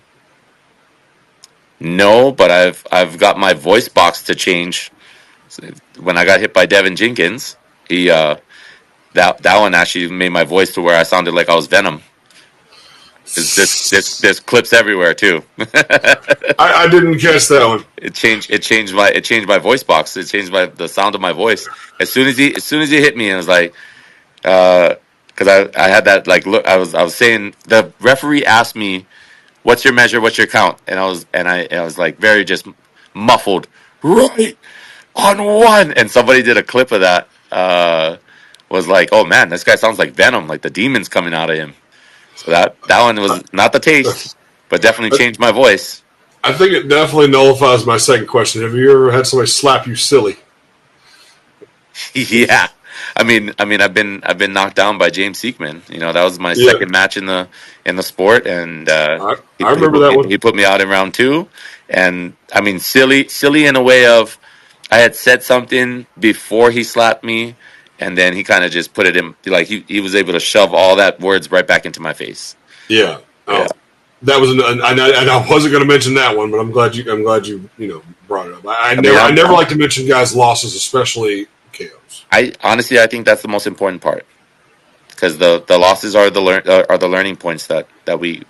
No, but I've got my voice box to change. When I got hit by Devin Jenkins, he that one actually made my voice to where I sounded like I was Venom. There's clips everywhere too.
I didn't catch that one.
It changed my voice box. It changed the sound of my voice. As soon as he hit me, and it was like, because I had that like look. I was saying, the referee asked me, "What's your measure? What's your count?" And I was like very just muffled, right on one. And somebody did a clip of that. Was like, "Oh man, this guy sounds like Venom, like the demons coming out of him." So that one was not the taste, but definitely changed my voice.
I think it definitely nullifies my second question. Have you ever had somebody slap you silly?
Yeah, I've been knocked down by James Seekman. That was my
Yeah,
second match in the sport, and he,
I
he
remember
put
that
me
one.
he put me out in round two. And silly in a way of, I had said something before he slapped me, and then he kind of just put it in, like he was able to shove all that words right back into my face.
Yeah.
Yeah,
Oh, that was. I wasn't going to mention that one, but I'm glad you brought it up. I
I mean,
never like to mention guys' losses, especially KOs.
I think that's the most important part, because the losses are the learning points that we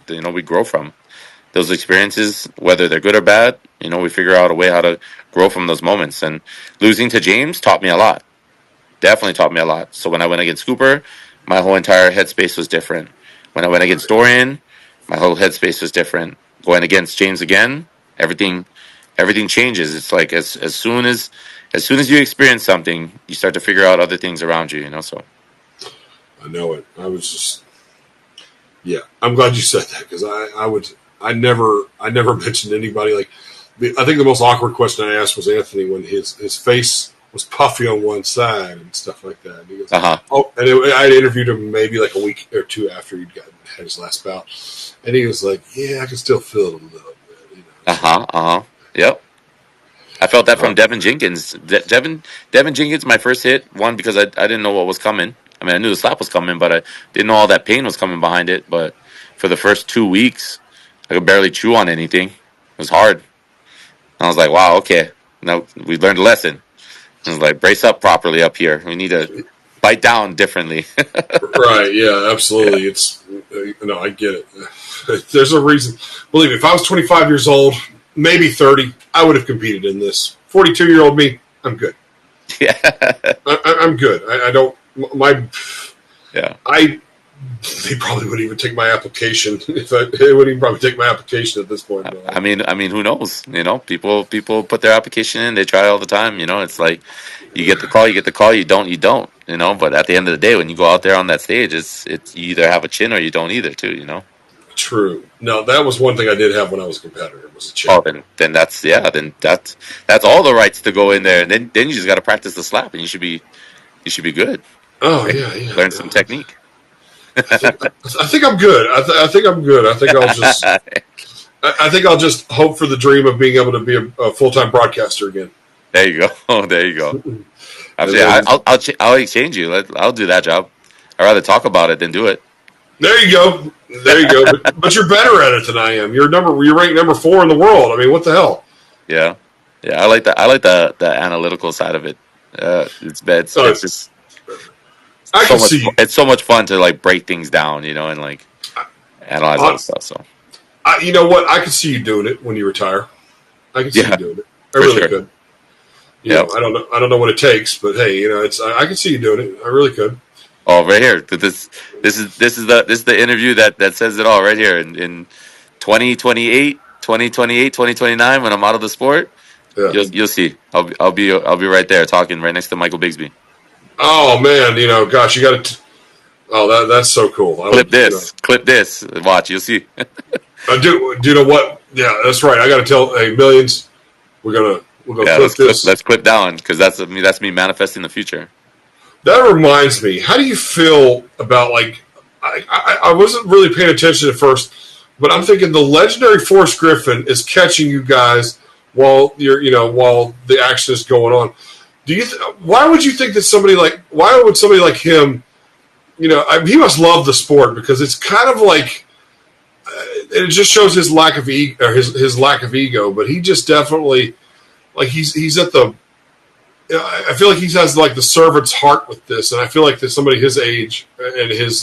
grow from. Those experiences, whether they're good or bad, we figure out a way how to grow from those moments. And losing to James taught me a lot. Definitely taught me a lot. So when I went against Cooper, my whole entire headspace was different. When I went against Dorian, my whole headspace was different. Going against James again, everything changes. It's like, as soon as you experience something, you start to figure out other things around you. So
I know it. I was just yeah. I'm glad you said that because I never mentioned anybody like. I think the most awkward question I asked was Anthony when his face was puffy on one side and stuff like that. And he goes,
uh huh,
"Oh," and I interviewed him maybe like a week or two after had his last bout, and he was like, "Yeah, I can still feel it a little bit."
uh
So,
huh, yep. I felt that
uh,
from Devin Jenkins. Devin Jenkins, my first hit, one because I didn't know what was coming. I mean, I knew the slap was coming, but I didn't know all that pain was coming behind it. But for the first 2 weeks, I could barely chew on anything. It was hard. I was like, wow, okay. Now we learned a lesson. I was like, brace up properly up here. We need to bite down differently.
right? Yeah,
Yeah,
absolutely. It's no, I get it. There's a reason. Believe me, if I was 25 years old, maybe 30, I would have competed in this. 42-year-old me, I'm good.
yeah,
I'm good. I don't. My
yeah.
I they probably wouldn't even take my application. They wouldn't even probably take my application at this point.
Who knows? People put their application in. They try all the time. It's like, you get the call, you get the call. You don't, you don't. But at the end of the day, when you go out there on that stage, it's you either have a chin or you don't either, too.
True. No, that was one thing I did have when I was a competitor. Was a chin.
Oh, then that's all the rights to go in there. And then you just got to practice the slap, and you should be good.
Oh
Right?
yeah, yeah.
Learn some
No,
technique.
I think I'm good. I think I'm good. I think I'll just hope for the dream of being able to be a full-time broadcaster again.
There you go. There you go.
And
Actually,
then
I'll exchange you. I'll do that job. I'd rather talk about it than do it.
there you go. There you go. But you're better at it than I am. You're ranked number 4 in the world. I mean, what the hell?
Yeah, yeah. I like the analytical side of it. It's bad.
Oh,
It's just
I
so
can
much.
see.
It's so much fun to like break things down, and like analyze all the stuff. So
You know what? I could see you doing it when you retire. I could see you
yeah,
doing it. I
for
really
sure.
could.
Yep.
I don't know. I don't know what it takes, but hey, it's. I can see you doing it. I really could.
Oh, right here. This is the interview that says it all right here. In 2028, 2029, when I'm out of the sport,
Yeah.
you'll see. I'll be right there talking right next to Michael Bigsby.
Oh man, gosh, you got to. Oh, that's so cool. I
Clip
would,
this. Clip this. Watch. You'll see.
do you know what? Yeah, that's right. I got to tell. Hey, millions. We're gonna We'll go
Yeah,
clip this.
let's clip down because that's me manifesting the future.
That reminds me. How do you feel about like? I wasn't really paying attention at first, but I'm thinking the legendary Forrest Griffin is catching you guys while while the action is going on. Do you? Why would you think that somebody like? Why would somebody like him? He must love the sport because it's kind of like it just shows his lack of ego, or his lack of ego. But he just definitely like he's at the. I feel like he has like the servant's heart with this, and I feel like there's somebody his age and his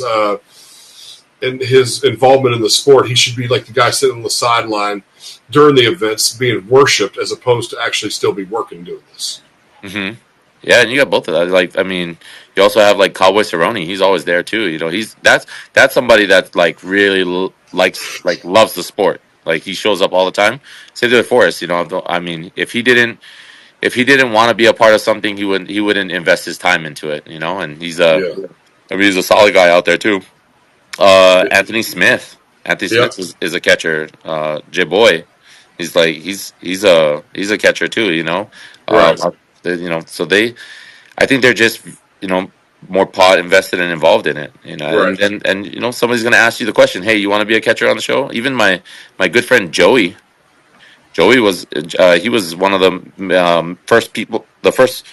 involvement in the sport, he should be like the guy sitting on the sideline during the events, being worshipped as opposed to actually still be working doing this.
Hmm. Yeah, and you got both of that. Like, I mean, you also have like Cowboy Cerrone. He's always there too. He's that's somebody that like really likes like loves the sport. Like he shows up all the time. Same thing with Forrest. I mean, if he didn't want to be a part of something, he wouldn't invest his time into it. And
Yeah,
he's a solid guy out there too. Anthony Smith. Anthony
yeah,
Smith is a catcher. J Boy. He's a catcher too.
right,
So I think they're just more pot invested and involved in it.
right.
And somebody's gonna ask you the question, hey, you want to be a catcher on the show? Even my good friend Joey. Joey was he was one of the the first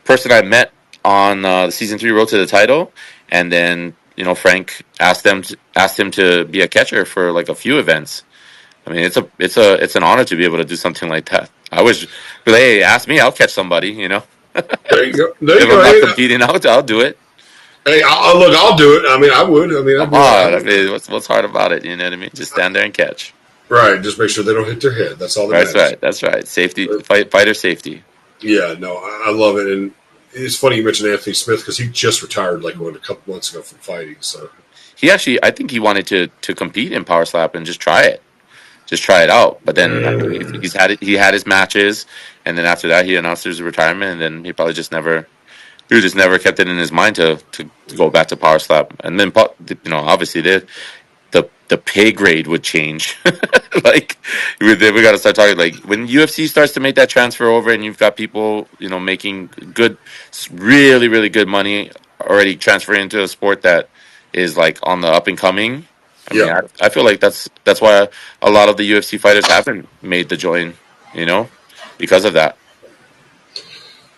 person I met on the season 3 road to the title, and then Frank asked him to be a catcher for like a few events. I mean, it's an honor to be able to do something like that. I wish, but hey, ask me, I'll catch somebody.
There you go. There you
If I'm
go.
not
Hey,
competing, I'll do it.
look, I'll do it. I mean, I would. I mean, I'd
Come
be like,
on, I mean, what's hard about it? You know what I mean? Just stand there and catch.
right. Just make sure they don't hit their head. That's all that
That's
matters.
right. That's right. Safety, fighter safety.
Yeah, no, I love it, and it's funny you mentioned Anthony Smith because he just retired like a couple months ago from fighting. So
I think he wanted to compete in Power Slap and just try it out. But then I mean, he had his matches, and then after that he announced his retirement, and then he just never kept it in his mind to go back to Power Slap. And then obviously the pay grade would change. Like we got to start talking like when UFC starts to make that transfer over, and you've got people making good, really really good money already transferring into a sport that is like on the up and coming. I mean,
yeah,
I feel like that's why a lot of the UFC fighters haven't made the join, you know, because of that.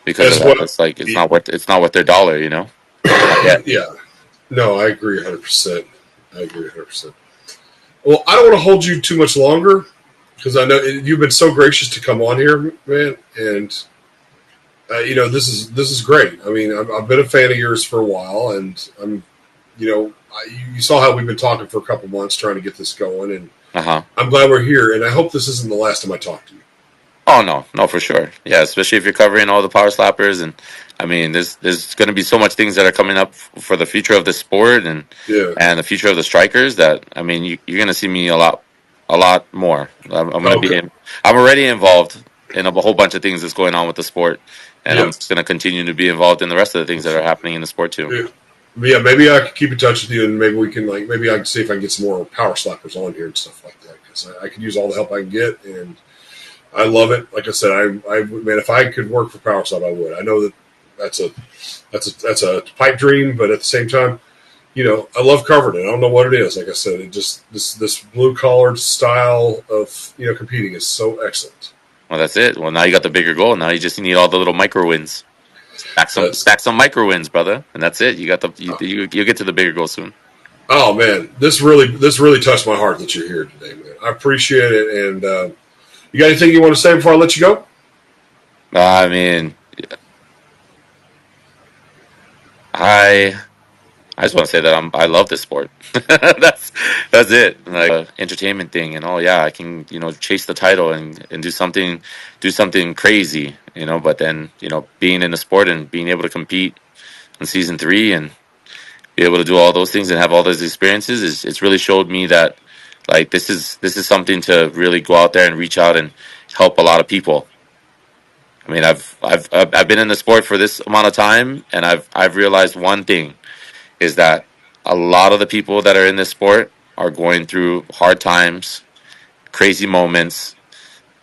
Because of
as
that,
well.
it's not worth their dollar, not yet.
Yeah, no, I agree 100%. I agree 100%. Well, I don't want to hold you too much longer because I know you've been so gracious to come on here, man, and this is great. I mean, I've been a fan of yours for a while, and you saw how we've been talking for a couple months trying to get this going, and
Uh huh.
I'm glad we're here. And I hope this isn't the last time I talk to you.
Oh no, for sure. Yeah, especially if you're covering all the power slappers, and I mean, there's going to be so much things that are coming up for the future of the sport
Yeah.
and the future of the strikers. That I mean, you're going to see me a lot more. I'm going to
Okay.
I'm already involved in a whole bunch of things that's going on with the sport, and I'm
Yeah.
just going to continue to be involved in the rest of the things that are happening in the sport too.
Yeah. Yeah, maybe I could keep in touch with you, and maybe we can maybe I can see if I can get some more power slappers on here and stuff like that because I could use all the help I can get, and I love it. Like I said, man, if I could work for Power Slap, I would. I know that that's a pipe dream, but at the same time, I love covering it. I don't know what it is. Like I said, it just this blue collared style of competing is so excellent.
Well, that's it. Well, now you got the bigger goal. Now you just need all the little micro wins.
That's
Stack some micro wins, brother, and that's it. You got you get to the bigger goal soon.
oh man, this really touched my heart that you're here today, man. I appreciate it. And you got anything you want to say before I let you go?
I mean, I I just want to say that I love this sport. That's it. Like entertainment thing, and oh yeah, I can chase the title and do something crazy, But then being in the sport and being able to compete in season 3 and be able to do all those things and have all those experiences is it's really showed me that like this is something to really go out there and reach out and help a lot of people. I mean, I've been in the sport for this amount of time, and I've realized one thing is that a lot of the people that are in this sport are going through hard times, crazy moments,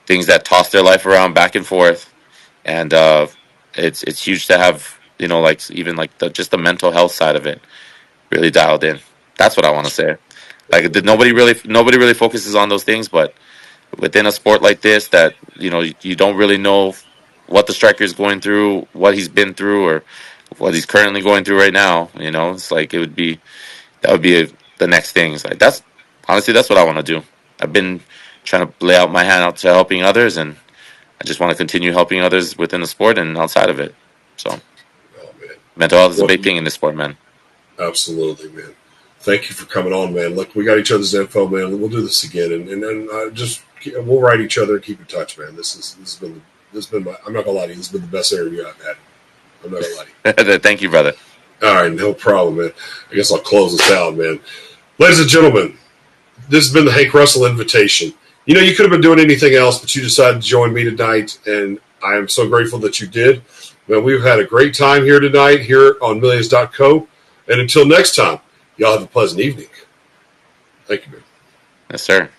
things that toss their life around back and forth. and it's huge to have, you know, like even like just the mental health side of it really dialed in. That's what I want to say. Like nobody really focuses on those things, but within a sport like this, that you know you don't really know what the striker is going through, what he's been through, or what he's currently going through right now. You know, it's like that would be the next thing. It's like that's honestly that's what I want to do. I've been trying to lay out my hand out to helping others, and I just want to continue helping others within the sport and outside of it. So
Oh man,
mental health is a
well,
big thing in this sport, man.
absolutely, man. Thank you for coming on, man. Look, we got each other's info, man. We'll do this again, and just we'll write each other and keep in touch, man. This has been my, I'm not gonna lie to you. This has been the best interview I've had. I'm not gonna lie to
Thank you, brother.
you. All right, no problem, man. I guess I'll close this out, man. Ladies and gentlemen, this has been the Hank Russell Invitation. You know, you could have been doing anything else, but you decided to join me tonight, and I am so grateful that you did. Man, we've had a great time here tonight here on Millions.co. And until next time, y'all have a pleasant evening. Thank you, man.
Yes, sir.